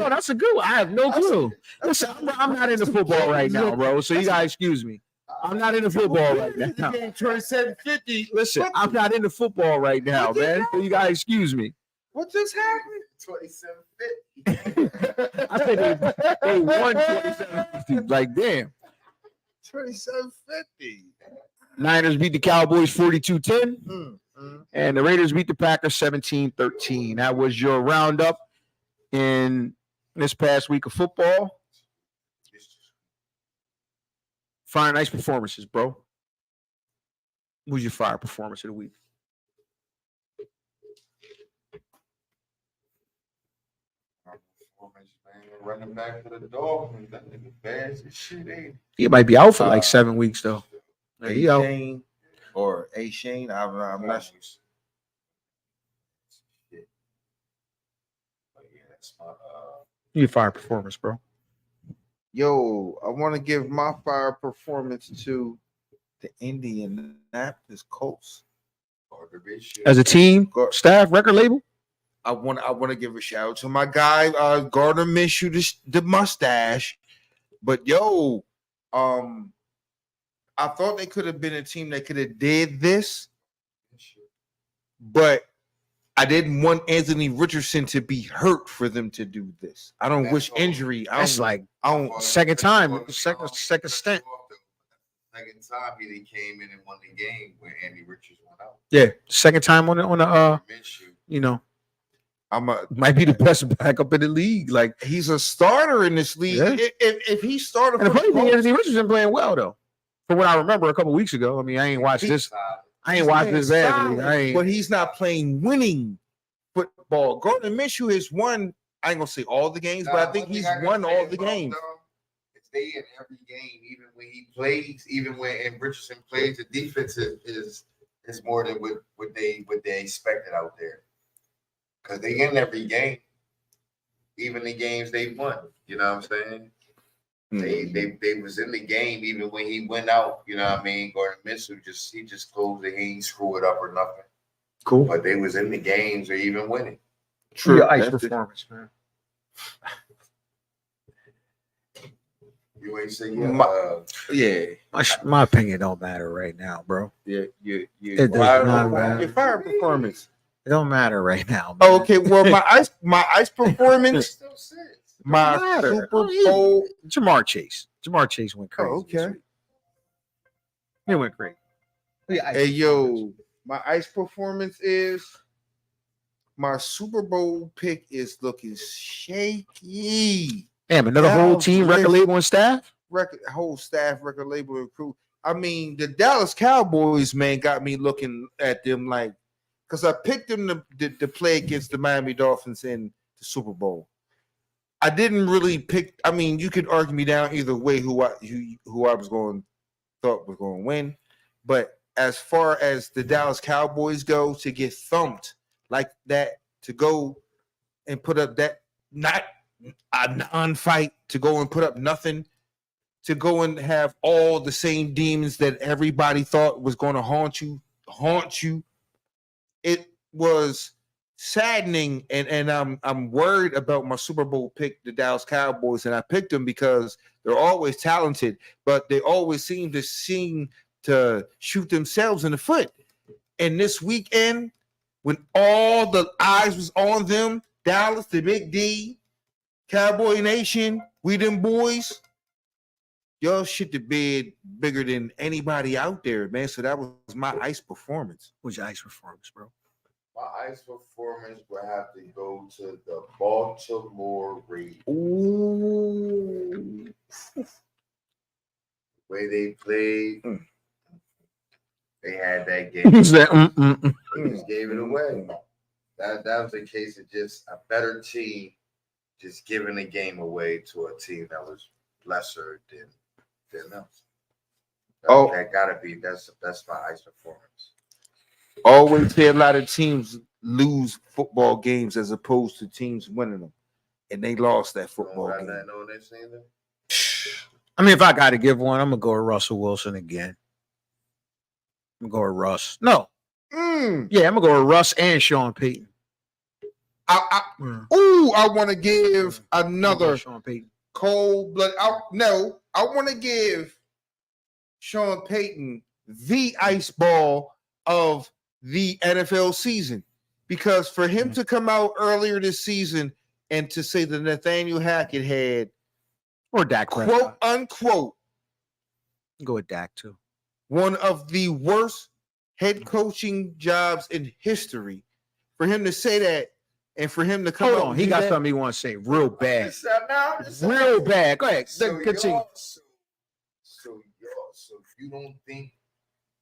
That's a good one. I have no clue. Listen, I'm not into football right now, bro. So you guys excuse me. I'm not into football right now. 27-50. Listen, I'm not into football right now, man. So you guys excuse me. What just happened? 27-50. I said they won 27-50. Like, damn. 27-50. Niners beat the Cowboys 42-10. And the Raiders beat the Packers 17-13. That was your roundup in this past week of football. Fire nice performances, bro. Who's your fire performance of the week? Running back to the Dolphins. That nigga bad as shit, ain't He might be out for like 7 weeks, though. Yeah, he out. A-Shane or A-Shane. I'm not sure. That's my Your fire performance, bro. Yo, I want to give my fire performance to the Indianapolis Colts. As a team, staff, record label. I want to give a shout out to my guy Gardner Minshew, the mustache. But yo, I thought they could have been a team that could have did this, but I didn't want Anthony Richardson to be hurt for them to do this. I don't wish injury. That's like I don't. second time, second stint. Second time he came in and won the game when Andy Richards went out. Yeah, second time on the Minshew. you know, I'm a might be the best backup in the league. Like, he's a starter in this league. Yeah. If he started, and the for funny thing, Colts, Anthony Richardson playing well though. From what I remember a couple weeks ago. I mean, I ain't watched this. I ain't watched this badly. I ain't. but he's not playing winning football. Gardner Minshew has won. I ain't gonna say all the games, but I think he's won all the games. They in every game, even when he plays, even when Richardson plays, the defense is more than what they expected out there. Because they in every game, even the games they won. You know what I'm saying? They was in the game even when he went out. You know what I mean? Gardner Minshew just closed it. He ain't screw it up or nothing. Cool. But they was in the games or even winning. True. Your ice performance, man. You ain't say My opinion don't matter right now, bro. It It does not matter. Your fire performance. It don't matter right now. Man. Okay, well, my ice performance, still sits. my matter. Super Bowl. Jamar Chase. Jamar Chase went crazy. Oh, okay. He went crazy. Hey, yo, my ice performance is my Super Bowl pick is looking shaky. Damn, another whole team, record label and staff? Whole staff, record label, and crew. I mean, the Dallas Cowboys, man, got me looking at them like, because I picked them to play against the Miami Dolphins in the Super Bowl. I didn't really pick. I mean, you could argue me down either way who I was thought was going to win, but as far as the Dallas Cowboys go, to get thumped like that, to go and put up that not a non-fight, to go and put up nothing, to go and have all the same demons that everybody thought was going to haunt you. It was saddening, and I'm worried about my Super Bowl pick, the Dallas Cowboys, and I picked them because they're always talented, but they always seem to shoot themselves in the foot. And this weekend, when all the eyes was on them, Dallas, the Big D, Cowboy Nation, we them boys, y'all shit the bed bigger than anybody out there, man. So that was my ice performance. What's your ice performance, bro? My ice performance would have to go to the Baltimore Ravens. Ooh. The way they played, they had that game. Who's that? They just gave it away. That was a case of just a better team just giving the game away to a team that was lesser than them. That gotta be that's my ice performance. Always see a lot of teams lose football games as opposed to teams winning them, and they lost that football game. I mean, if I got to give one, I'm gonna go with Russell Wilson again. I'm gonna go with Russ. No, yeah, I'm gonna go with Russ and Sean Payton. I want to give another Sean Payton. cold blood. I want to give Sean Payton the ice ball of the NFL season. Because for him to come out earlier this season and to say that Nathaniel Hackett had Or Dak quote Prescott. unquote Go with Dak too. one of the worst head coaching jobs in history, for him to say that and for him to come Hold out on, and he do got that, something he wants to say real bad. Now, Real bad. Go ahead. So Continue. so you don't think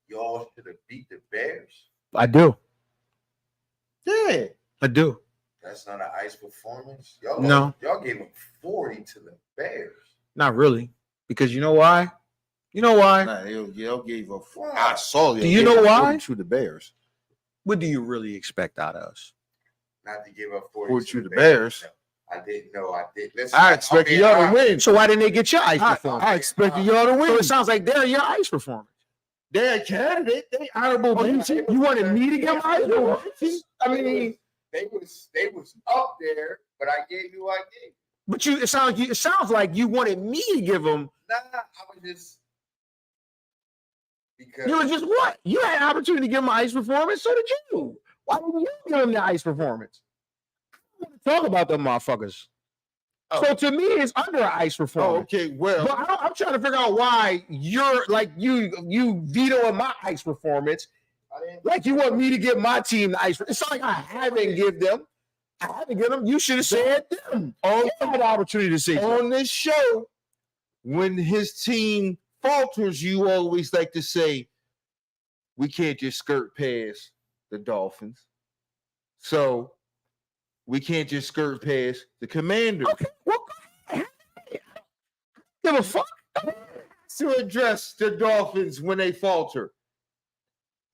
y'all should have beat the Bears? I do. yeah. I do. That's not an ice performance. Y'all No. y'all gave them 40 to the Bears. Not really. Because you know why? You know why? Nah, y'all gave up. I saw you. Do you know why? To the Bears. What do you really expect out of us? Not to give up 40 40 to the Bears. No, I didn't know. I did. Listen, I expected y'all to win. So why didn't they get your ice performance? I expected y'all to So win. it sounds like they're your ice performance. They're a candidate. They honorable mention. You wanted me to get my ice performance? I mean, they was up there, but I gave you what I gave. but it sounds like you wanted me to give them. Nah, I was just because You was just what? You had an opportunity to give them an ice performance. So did you. Why didn't you give them the ice performance? I don't want to talk about them motherfuckers. Oh. So to me, it's under an ice Oh, performance. okay. Well, But I'm trying to figure out why you're like you vetoing my ice performance. I didn't Like you want me to give my team the ice. It's not like I haven't give them. I haven't given them. You should have said them. You had the opportunity to say on this show, when his team falters, you always like to say, we can't just skirt past the Dolphins. So we can't just skirt past the Commanders. Okay, well, go ahead. Give a fuck. To address the Dolphins when they falter,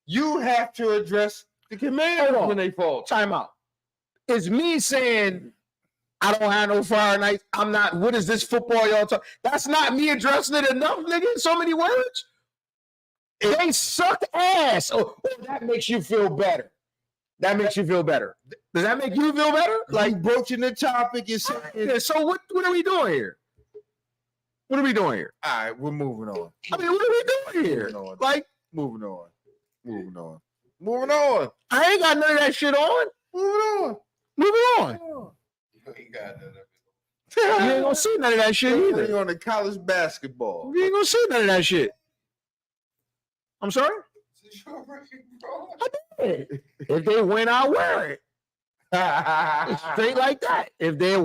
you have to address the Commanders Hold on. when they falter. Time out. It's me saying I don't have no fire nights. I'm not. What is this football y'all talk? That's not me addressing it enough, nigga. In so many words. They suck ass. Oh, that makes you feel better. That makes you feel better. Does that make you feel better? Like broaching the topic and saying, Yeah, so what are we doing here? What are we doing here? all right, we're moving on. I mean, what are we doing here? Moving on. Like, Moving on. Moving on. Moving on. I ain't got none of that shit on. Moving on. Moving on. You ain't got none of it. You ain't gonna see none of that shit either. You're on the college basketball. You ain't gonna see none of that shit. I'm sorry? This is your record, bro. If they win, I'll wear it. It's straight like that. If they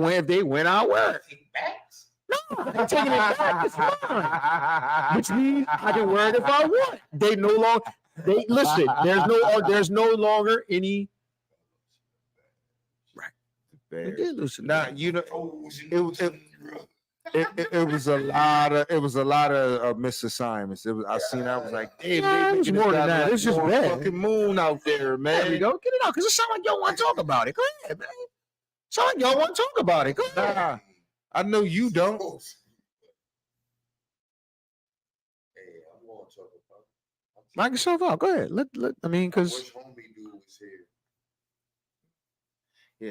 win, I'll wear it. Take backs. No, I'm taking it back. It's mine. Which means I can wear it if I want. They no longer. They listen. There's no longer any. Right. They did loosen. Now you know Toes and It was- it was a lot of misassignments. It was I was like, hey, Yeah, it was more than that. It's just bad. fucking moon out there, There we man. go. Get it out, because it sounds like y'all want to talk about it. Go ahead, man. Sound like y'all want to talk about it. Go ahead. Nah, I know you don't. Hey, I'm gonna talk about. Knock yourself out. Go ahead. I mean, because Which homie dude was here?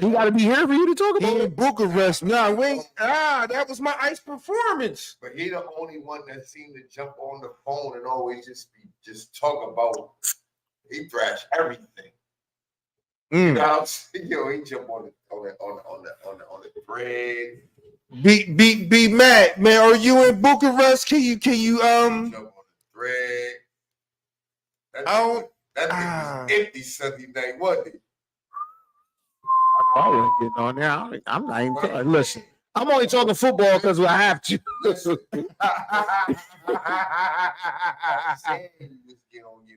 he got to be here for you to talk about He it. in Bucharest. Nah, wait. That was my ice performance. But he the only one that seemed to jump on the phone and always just talk about. He thrash everything. You know what I'm saying? Yo, he jump on the bread. Be mad, man. Are you in Bucharest? Can you Jump on the bread. That thing was empty Sunday night, wasn't it? I wasn't getting on there. I'm not even. Listen, I'm only talking football because I have to. Listen. I'm saying you just get on there.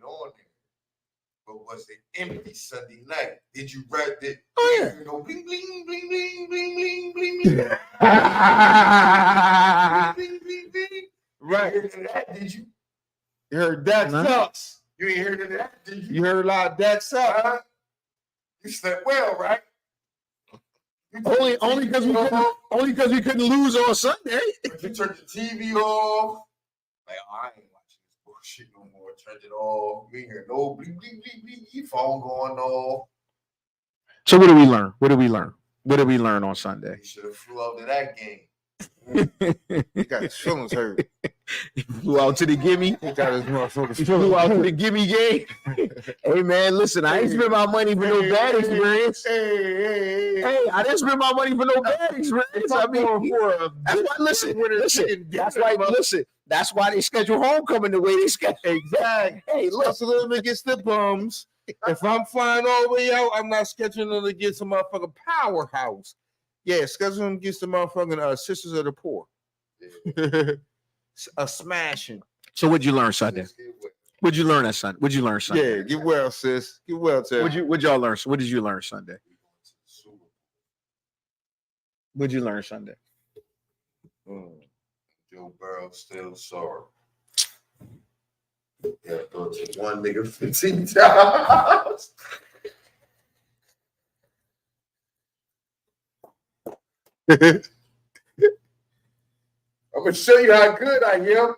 But was it empty Sunday night? Did you read it? Oh, yeah. You know, bling bling bling bling bling bling bling bling. Bling bling bling. right? You heard of that, did you? You heard that No. sucks. You ain't heard of that, did you? You heard a lot of that sucks. Huh? You slept well, right? You only because we couldn't lose on Sunday. You turned the TV off. Like, oh, I ain't watching this bullshit no more. Turned it off. We hear no bleep, bleep, bleep, bleep, your phone going off. So what did we learn? What did we learn on Sunday? You should have flew out to that game. He got his feelings hurt. He flew out to the gimme. He got his motherfuckers He flew out to the gimme game. Hey man, listen, I ain't spend my money for no bad experience. Hey, I didn't spend my money for no bad experience. I mean, that's why. Listen. That's why they schedule homecoming the way they schedule. Exactly. Hey, look. That's a little bit against the bums. If I'm flying all the way out, I'm not scheduling them against a motherfucking powerhouse. Yeah, schedule them against the motherfucking Sisters of the Poor. A smashing. So what'd you learn Sunday? What'd you learn Sunday? Yeah, get well, sis. Get well, Ted. What'd y'all learn? What did you learn Sunday? What'd you learn Sunday? Joe Burrow still sorry. Yeah, go to one nigga 15 times. I'm gonna show you how good I am.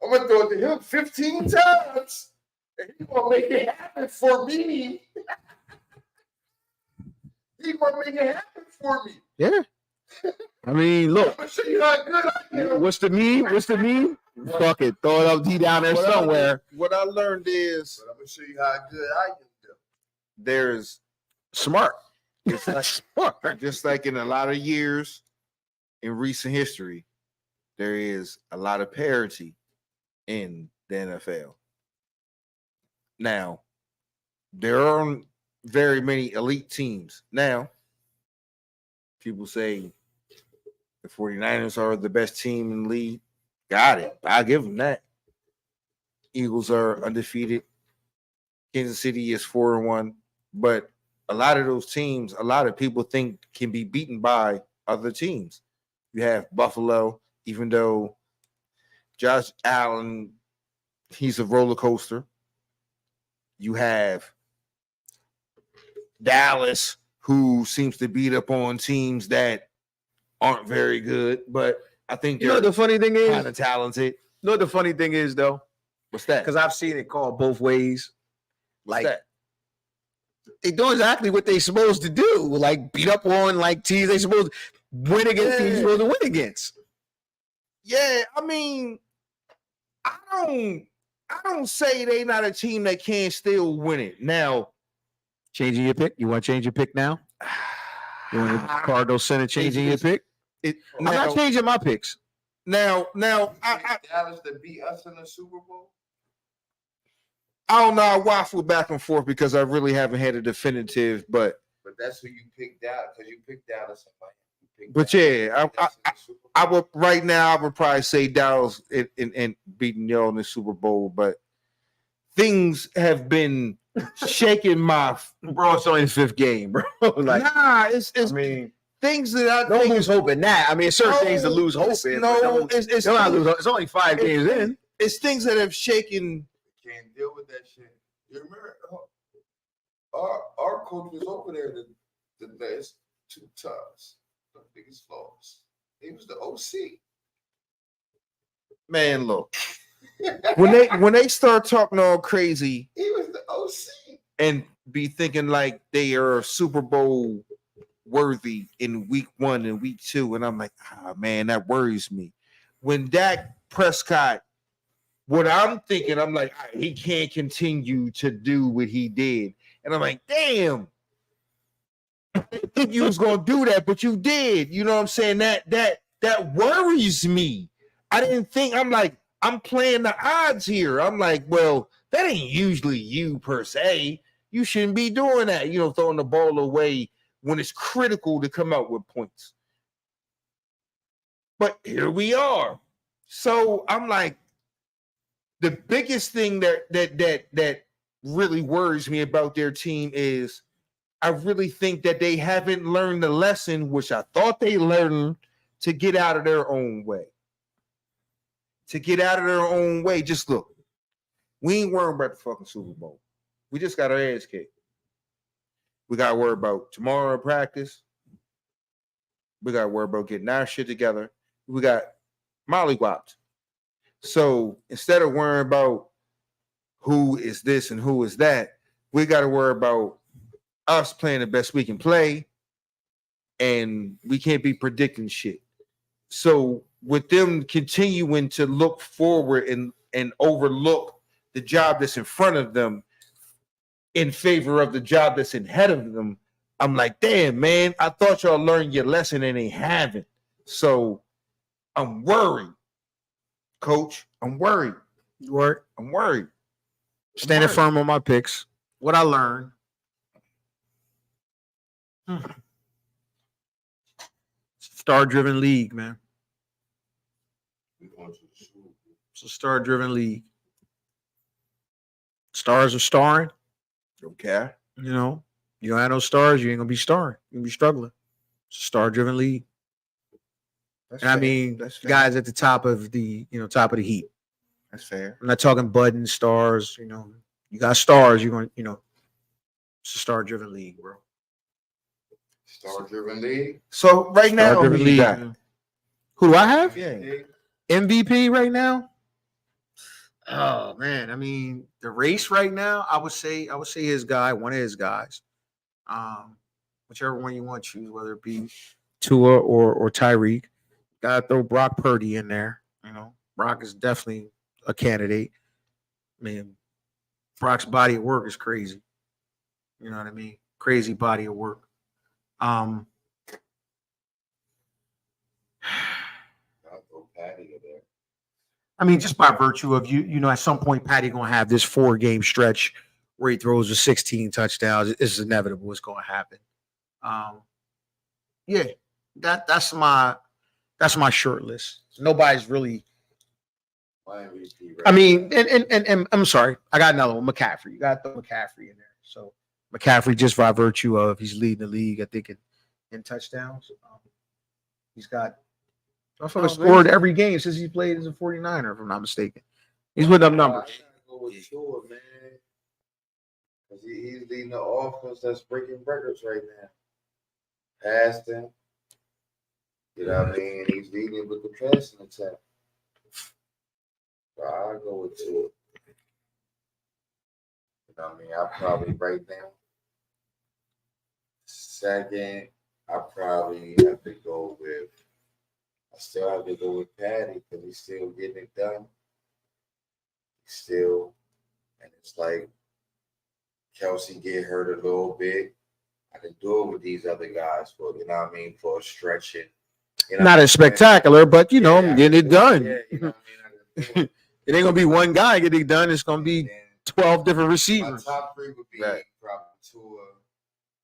I'm gonna throw it to him 15 times, and he's gonna make it happen for me. He's gonna make it happen for me. Yeah. I mean, look. I'm gonna show you how good I am. What's the meme? Fuck it. Throw it up deep down there somewhere. What I learned is, But I'm gonna show you how good I am. there's Smart. it's like, Smart. just like in a lot of years in recent history, there is a lot of parity in the NFL. Now, there aren't very many elite teams. Now, people say the 49ers are the best team in the league. Got it. I'll give them that. Eagles are undefeated. Kansas City is 4-1. But a lot of those teams, a lot of people think can be beaten by other teams. You have Buffalo, even though Josh Allen, he's a roller coaster. You have Dallas, who seems to beat up on teams that aren't very good, but I think You know they're what the funny thing is? kind of talented. You know what the funny thing is though? What's that? Because I've seen it called both ways. What's Like that? they do exactly what they supposed to do. Like beat up on like teams they supposed to win against teams Yeah. supposed to win against. Yeah, I mean, I don't say they not a team that can still win it. Now, Changing your pick? You want to change your pick now? You want the Cardinals Senate changing your pick? I'm not changing my picks. now, I Dallas to beat us in the Super Bowl. I don't know. I waffle back and forth because I really haven't had a definitive, but that's who you picked out because you picked Dallas. But yeah, I would right now. I would probably say Dallas and beating y'all in the Super Bowl, but things have been shaking my. Bro, it's only the fifth game, bro. Like, Nah, it's I mean, things that I don't think lose hope in that. I mean, certain No, things to lose hope in. but no, don't- it's don't not lose hope. It's only 5 games in. It's things that have shaken. Can't deal with that shit. You remember our coach was over there the last 2 times. The biggest flaws. He was the OC. Man, look, when they start talking all crazy He was the OC. and be thinking like they are Super Bowl worthy in week 1 and week 2, and I'm like, man, that worries me. When Dak Prescott, what I'm thinking, I'm like, he can't continue to do what he did, and I'm like, damn, I didn't think you was gonna do that, but you did. You know what I'm saying? That worries me. I didn't think. I'm like, I'm playing the odds here. I'm like, well, that ain't usually you per se. You shouldn't be doing that. You know, throwing the ball away when it's critical to come out with points. But here we are. So I'm like, the biggest thing that really worries me about their team is I really think that they haven't learned the lesson, which I thought they learned, to get out of their own way. To get out of their own way. Just look, we ain't worrying about the fucking Super Bowl. We just got our ass kicked. We got to worry about tomorrow in practice. We got to worry about getting our shit together. We got mollywopped. So instead of worrying about who is this and who is that, we got to worry about us playing the best we can play, and we can't be predicting shit. So with them continuing to look forward and overlook the job that's in front of them in favor of the job that's ahead of them, I'm like, damn, man, I thought y'all learned your lesson and they haven't. So I'm worried, Coach. I'm worried. You work. I'm worried. Standing worried. firm on my picks. What I learned. Star-driven league, man. It's a star-driven league. Stars are starring. Okay. You know, you don't have no stars, you ain't gonna be starring. You're gonna be struggling. It's a star-driven league. That's And I fair. mean, That's fair. guys at the top of the, top of the heap. That's fair. I'm not talking budding stars. You got stars. You're going. It's a star-driven league, bro. Star-driven league. So right now, who Star-driven you league. got? Man. Who do I have? Yeah. MVP right now. Oh man, I mean the race right now. I would say his guy, one of his guys. Whichever one you want to choose, whether it be Tua or Tyreek. Gotta throw Brock Purdy in there. Brock is definitely a candidate. I mean, Brock's body of work is crazy. You know what I mean? Crazy body of work. I'll throw Patty in there. I mean, just by virtue of at some point, Patty gonna have this 4-game stretch where he throws with 16 touchdowns. It's inevitable. It's gonna happen. Yeah, that's my short list. Nobody's really. My MVP right I mean, and I'm sorry, I got another one. McCaffrey. You got to throw McCaffrey in there. So McCaffrey, just by virtue of he's leading the league, I think in touchdowns. He's got. I thought he scored every game since he played as a 49er, if I'm not mistaken. He's with them numbers. I gotta go with Tua, man. Because he's leading the offense that's breaking records right now. Past him. You know what I mean? He's leading with the passing attack. So I'll go with Tua. You know what I mean? I'll probably right now. Second, I probably have to go with. I still have to go with Patty because he's still getting it done. Still, and it's like Kelsey get hurt a little bit. I can do it with these other guys for for a stretching. Not as spectacular, but Yeah, getting it done. Yeah, you know what I mean? I can do it. It ain't gonna be one guy getting it done. It's gonna be And 12 different my receivers. top three would be Right. probably Tua,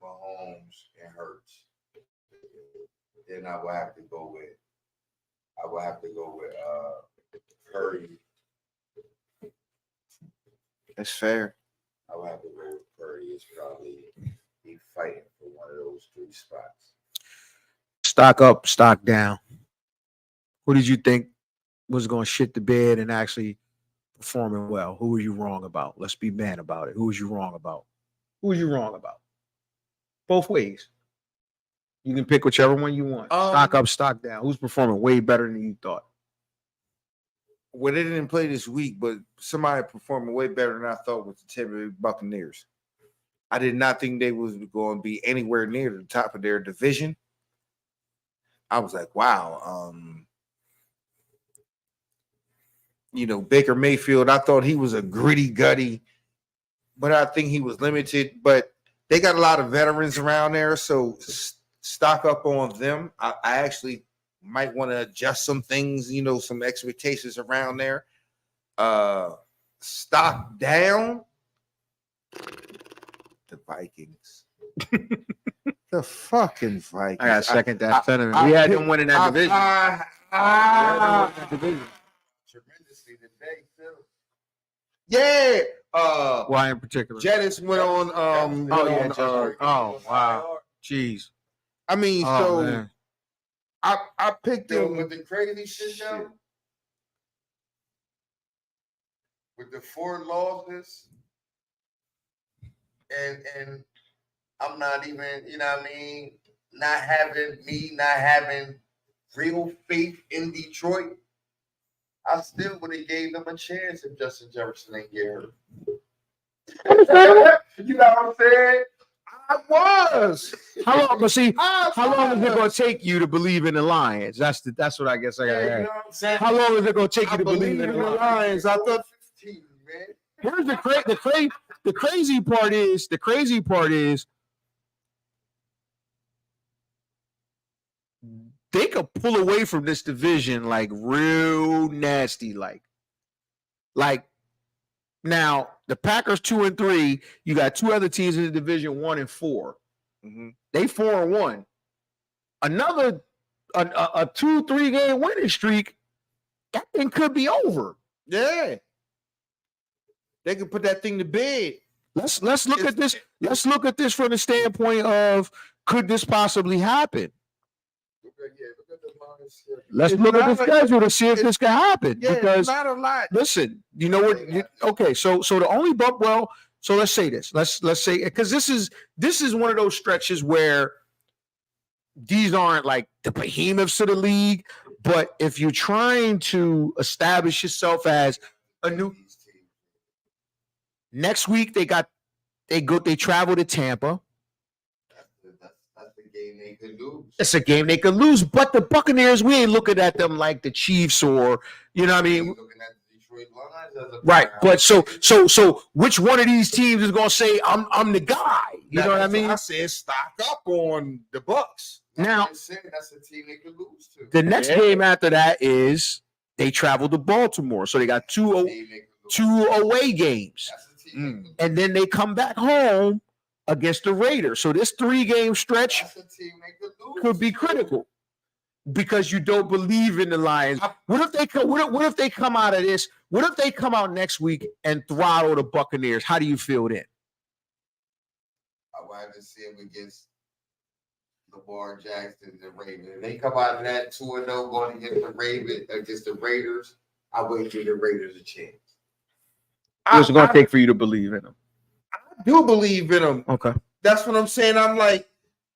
Mahomes, and Hurts. Then I would have to go with Purdy. That's fair. I would have to go with Purdy. It's probably be fighting for one of those 3 spots. Stock up, stock down. Who did you think was going to shit the bed and actually performing well? Who were you wrong about? Let's be man about it. Who was you wrong about? Both ways. You can pick whichever one you want. Stock up, stock down. Who's performing way better than you thought? Well, they didn't play this week, but somebody performing way better than I thought was the Tampa Bay Buccaneers. I did not think they was going to be anywhere near the top of their division. I was like, wow. Baker Mayfield, I thought he was a gritty, gutty, but I think he was limited. But they got a lot of veterans around there, so stock up on them. I actually might want to adjust some things, some expectations around there. Stock down. The Vikings. The fucking Vikings. I got second that sentiment. We had them winning that division. Tremendously today, too. Yeah. Why in particular? Jettis went on. Wow. Jeez. I mean, Man. I picked Yo, them with the crazy shit, though, with the 4 losses, and I'm not even, not having real faith in Detroit, I still would have gave them a chance if Justin Jefferson ain't get hurt. You know what I'm saying? I was. How long? But see, I how long is it was. going to take you to believe in the Lions? That's what I guess I got Yeah, to you ask. know what I'm saying? How long is it going to take you I to believe believe in in the the Lions? Lions. I thought 15, man. Here's the crazy part is they could pull away from this division like real nasty, like now the Packers 2-3. You got two other teams in the division 1-4. They 4-1. Another a 2-3 game winning streak. That thing could be over. yeah. They could put that thing to bed. Let's look at this. Let's look at this from the standpoint of could this possibly happen? Look at the Lions schedule. Let's It's look at the not a- schedule to see if this can happen. Yeah, Because it's not a lot. listen, you know what? Okay, so the only bump. Well, so let's say this. Let's say because this is one of those stretches where these aren't like the behemoths of the league, but if you're trying to establish yourself as a new next week, they travel to Tampa. That's the game they could lose. It's a game they could lose, but the Buccaneers, we ain't looking at them like the Chiefs or you know what I mean. You're looking at the Detroit Lions as a Right, but so which one of these teams is gonna say I'm the guy? You know what I mean? I said stock up on the Bucks. Now that's a team they could lose to. the next game after that is they travel to Baltimore, so they got two away games, That's a team. and then they come back home against the Raiders. So this 3-game stretch That's a team they could lose. could be critical because you don't believe in the Lions. What if they come? What if they come out of this? What if they come out next week and throttle the Buccaneers? How do you feel then? I would have to see them against Lamar Jackson, the Ravens. If they come out of that 2-0 going against the Raiders, I wouldn't give the Raiders a chance. What's it going to take for you to believe in them? I do believe in them. Okay. That's what I'm saying.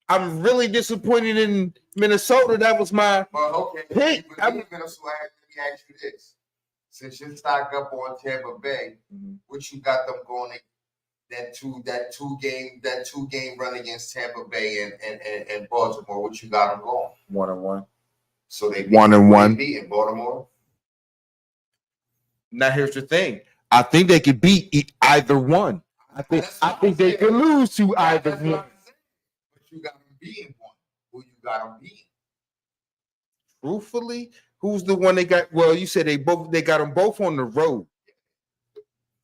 I'm really disappointed in Minnesota. That was my Well, okay. Hey, Let me ask you this. Since you're stock up on Tampa Bay, what you got them going that two game run against Tampa Bay and Baltimore, what you got them going? 1-1. So they 1-1. beat Baltimore. Now here's the thing. I think they could beat either one. I think they could lose to either That's one. what I'm saying. But you got them beating one. Who you got them beating? Truthfully, who's the one they got? Well, you said they got them both on the road.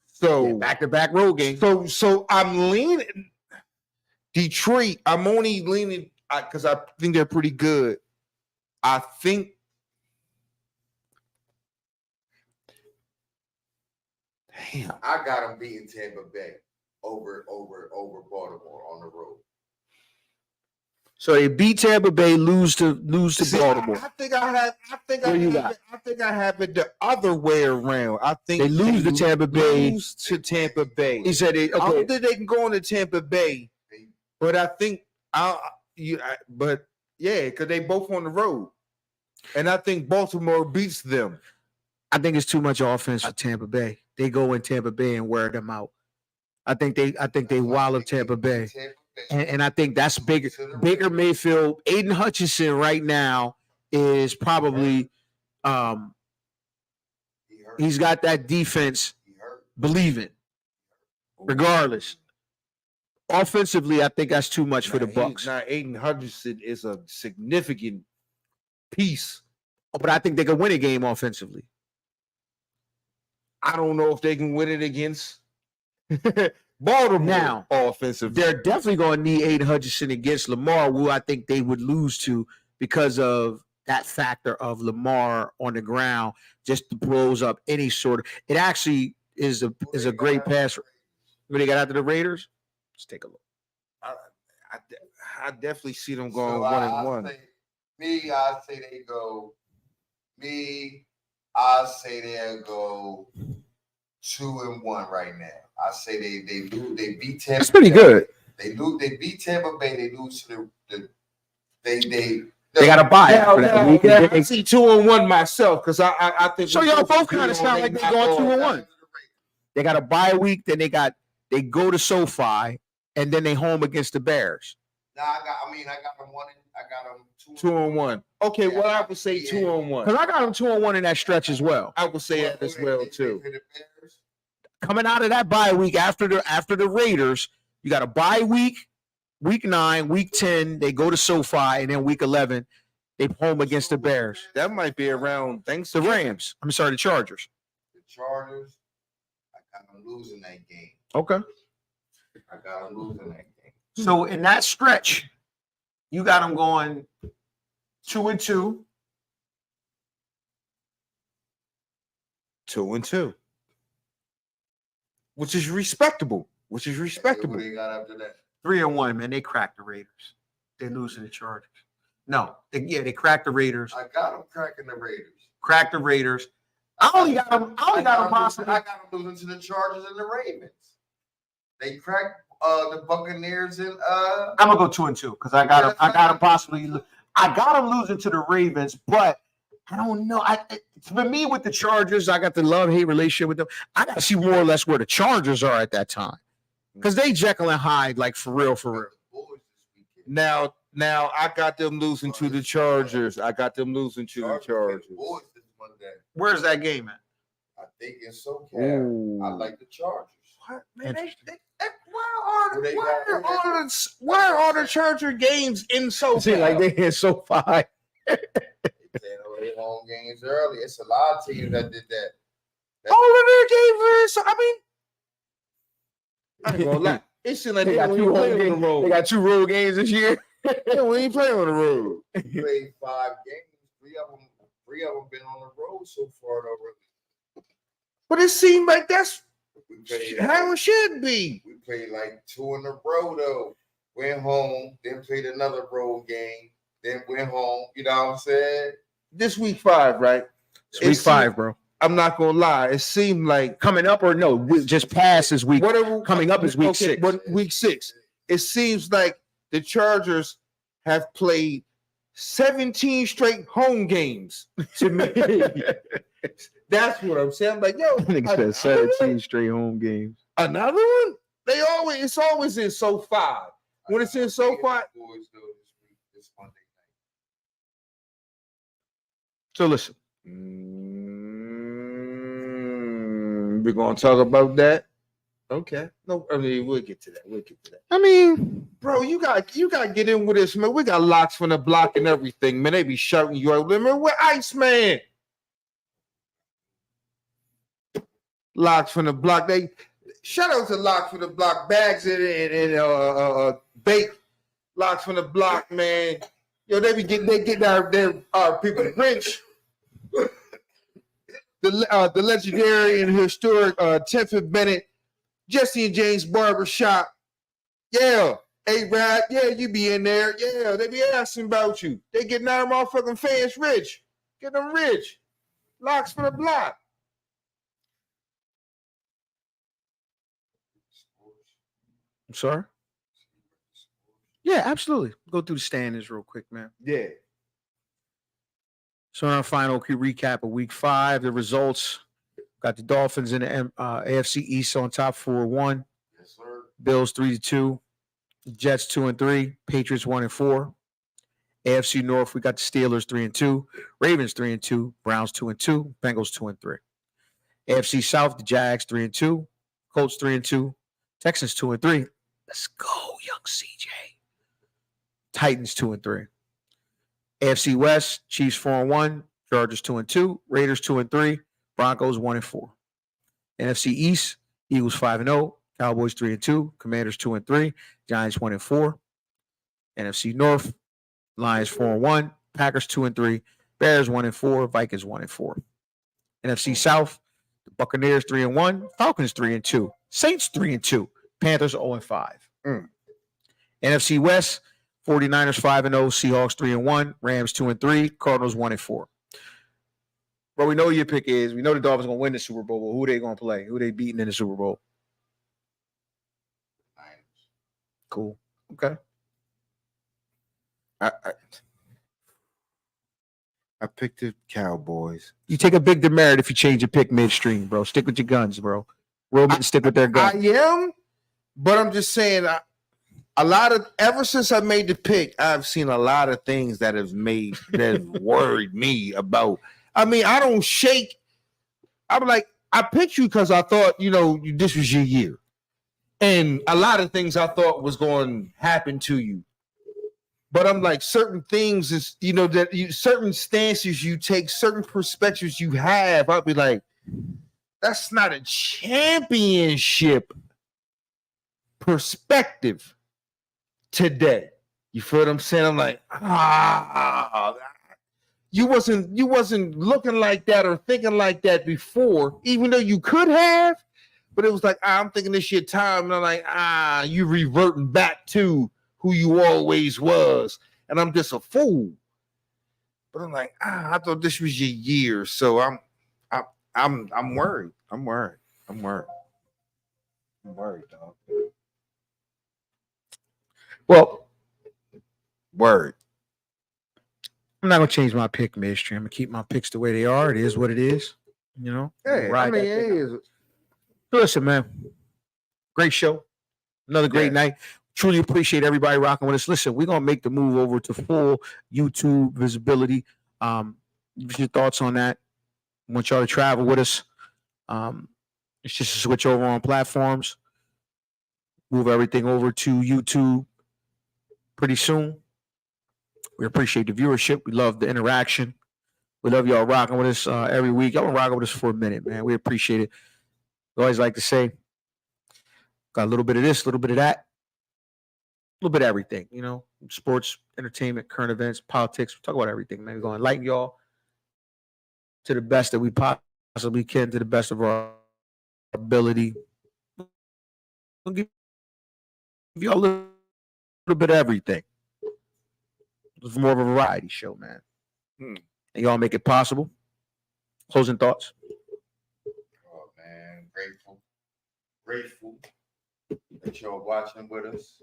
So Back-to-back road games. So I'm leaning Detroit. I'm only leaning because I think they're pretty good. I think. Damn. I got them beating Tampa Bay over Baltimore on the road. So they beat Tampa Bay, lose to Baltimore. I think I have it the other way around. I think They lose to Tampa Bay. Lose to Tampa Bay. He said, I don't think they can go into Tampa Bay, but I think but yeah, because they both on the road, and I think Baltimore beats them. I think it's too much offense for Tampa Bay. They go in Tampa Bay and wear them out. I think they wallop Tampa Bay. And I think that's bigger. Baker Mayfield, Aiden Hutchinson right now is probably he's got that defense believing, regardless. Offensively, I think that's too much for the Bucks. Now, Aiden Hutchinson is a significant piece. But I think they can win a game offensively. I don't know if they can win it against Baltimore Now, offensively. They're definitely going to need Aiden Hutchinson against Lamar, who I think they would lose to because of that factor of Lamar on the ground just blows up any sort of. It actually is a great pass. When they got after the Raiders, let's take a look. I definitely see them going So 1-1. I say they go. I say they'll go 2-1 right now. I say they beat Tampa. That's pretty Bay. good. They beat Tampa Bay. They lose to They got to buy it for that week. I see 2-1 myself because I think So y'all both kind of sound like they're going 2-1. They got a bye week. Then they go to SoFi, and then they home against the Bears. Nah, I got them 2-1. Okay, well, I would say 2-1. Because I got them 2-1 in that stretch as well. I would say that as well too. Coming out of that bye week after the Raiders, you got a bye week, week 9, week 10, they go to SoFi, and then week 11, they home against the Bears. That might be around The Rams. I'm sorry, the Chargers. The Chargers, I got them losing that game. Okay. I got them losing that game. So in that stretch, you got them going 2-2. 2-2. Which is respectable. Who they got after that? 3-1, man. They cracked the Raiders. They lose to the Chargers. No, they cracked the Raiders. I got them cracking the Raiders. Cracked the Raiders. I only got them possibly. I got them losing to the Chargers and the Ravens. They cracked the Buccaneers and I'm gonna go 2-2 because I got them possibly. I got them losing to the Ravens, but I don't know. For me with the Chargers, I got the love-hate relationship with them. I got to see more or less where the Chargers are at that time because they Jekyll and Hyde, like for real. Now I got them losing to the Chargers. Boys this Monday. Where's that game at? I think it's SoCal. I like the Chargers. What, man? Where are the Charger games in SoFi? See, like they in SoFi. They home games early. It's a lot of teams that did that. All of their games are. I ain't gonna lie. It seems like They got two home games. They got 2 road games this year. We ain't playing on the road. We played 5 games. 3 of them been on the road so far though. But it seemed like that's We played, how it should be. we played like 2 in a row though. Went home, then played another road game, then went home. You know what I'm saying? This week 5, right? Week 5, bro. I'm not gonna lie. It seemed like Coming up or no? Just past this week. whatever Coming up is week 6. Week 6. It seems like the Chargers have played 17 straight home games to me. That's what I'm saying. I'm like, yo, I think it said 17 straight home games. another one? It's always in SoFi. When it's in SoFi, Boys though this Monday night. So listen, we're gonna talk about that. Okay. No, I mean we'll get to that. I mean, Bro, you got to get in with this, man. We got locks from the block and everything, man. They be shouting you out, man. We're Iceman. Locks from the block. They shout out to Locks from the Block, bags and bake. Locks from the block, man. Yo, they get our people rich. The legendary and historic Tenford Bennett, Jesse and James Barbershop. Yeah. Hey, Rad, yeah, you be in there. Yeah, they be asking about you. They getting our motherfucking fans rich. Get them rich. Locks for the block. I'm sorry. Yeah, absolutely. Go through the standings real quick, man. Yeah. So in our final recap of week 5, the results got the Dolphins in the AFC East on top 4-1. Yes, sir. Bills 3-2. Jets 2-3. Patriots 1-4. AFC North, we got the Steelers 3-2. Ravens 3-2. Browns 2-2. Bengals 2-3. AFC South, the Jags 3-2. Colts 3-2. Texans 2-3. Let's go, young CJ. Titans 2-3. AFC West, Chiefs 4-1, Chargers 2-2, Raiders 2-3, Broncos 1-4. NFC East, Eagles 5-0, Cowboys 3-2, Commanders 2-3, Giants 1-4. NFC North, Lions 4-1, Packers 2-3, Bears 1-4, Vikings 1-4. NFC South, the Buccaneers 3-1, Falcons 3-2, Saints 3-2, Panthers 0-5. NFC West, 49ers 5-0, Seahawks 3-1, Rams 2-3, Cardinals 1-4. But we know your pick is. We know the Dolphins gonna win the Super Bowl. But who they gonna play? Who they beating in the Super Bowl? Cool. Okay. I picked the Cowboys. You take a big demerit if you change your pick midstream, bro. Stick with your guns, bro. Stick with their I guns. am, but I'm just saying ever since I made the pick, I've seen a lot of things that have worried me about. I mean, I don't shake. I'm like, I picked you because I thought, this was your year. And a lot of things I thought was going to happen to you. But I'm like, certain things is, certain stances you take, certain perspectives you have. I'll be like, that's not a championship perspective today. You feel what I'm saying? I'm like, you wasn't looking like that or thinking like that before, even though you could have. But it was like, I'm thinking this your time. And I'm like, you reverting back to who you always was. And I'm just a fool. But I'm like, I thought this was your year. So I'm worried. I'm worried, dog. Well, Word. I'm not gonna change my pick midstream. I'm gonna keep my picks the way they are. It is what it is. Yeah, Ride that it thing out. is. Listen, man. Great show. Another great night. Truly appreciate everybody rocking with us. Listen, we're gonna make the move over to full YouTube visibility. What's your thoughts on that? I want y'all to travel with us. It's just a switch over on platforms. Move everything over to YouTube pretty soon. We appreciate the viewership. We love the interaction. We love y'all rocking with us every week. Y'all been rocking with us for a minute, man. We appreciate it. We always like to say, got a little bit of this, a little bit of that, a little bit of everything, sports, entertainment, current events, politics. We talk about everything, man. We're going to enlighten y'all to the best that we possibly can, to the best of our ability. We'll give y'all a little bit of everything. It's more of a variety show, man. And y'all make it possible. Closing thoughts. Oh man, grateful that y'all watching with us.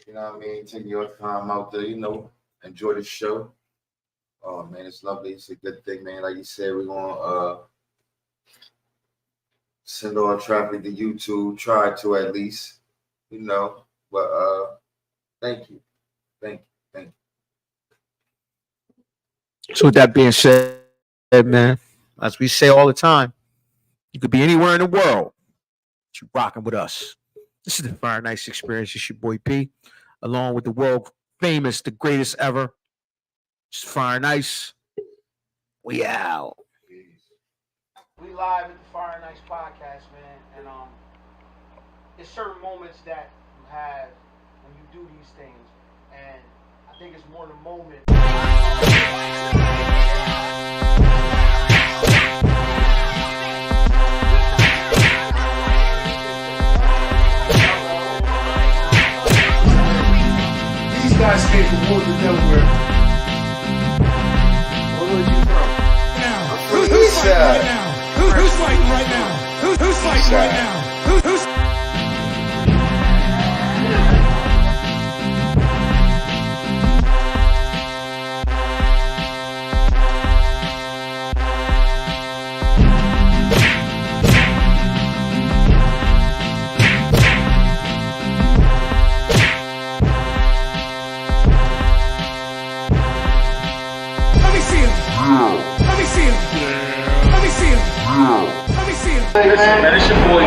You know what I mean? Taking your time out there, enjoy the show. Oh man, it's lovely. It's a good thing, man. Like you said, we're gonna send all traffic to YouTube. Try to at least, But thank you. So with that being said, man, as we say all the time, you could be anywhere in the world, but you're rocking with us. This is the Fire Nice Experience. It's your boy P, along with the world famous, the greatest ever. It's Fire Nice. We out. We live at the Fire Nice podcast, man, and there's certain moments that you have when you do these things, and I think it's more the moment. These guys came from Woodland, Delaware. Where are you from? Now, from who's East fighting Side. right now? Who's fighting right now? Who's fighting right now? Who's Listen, man, it's your boy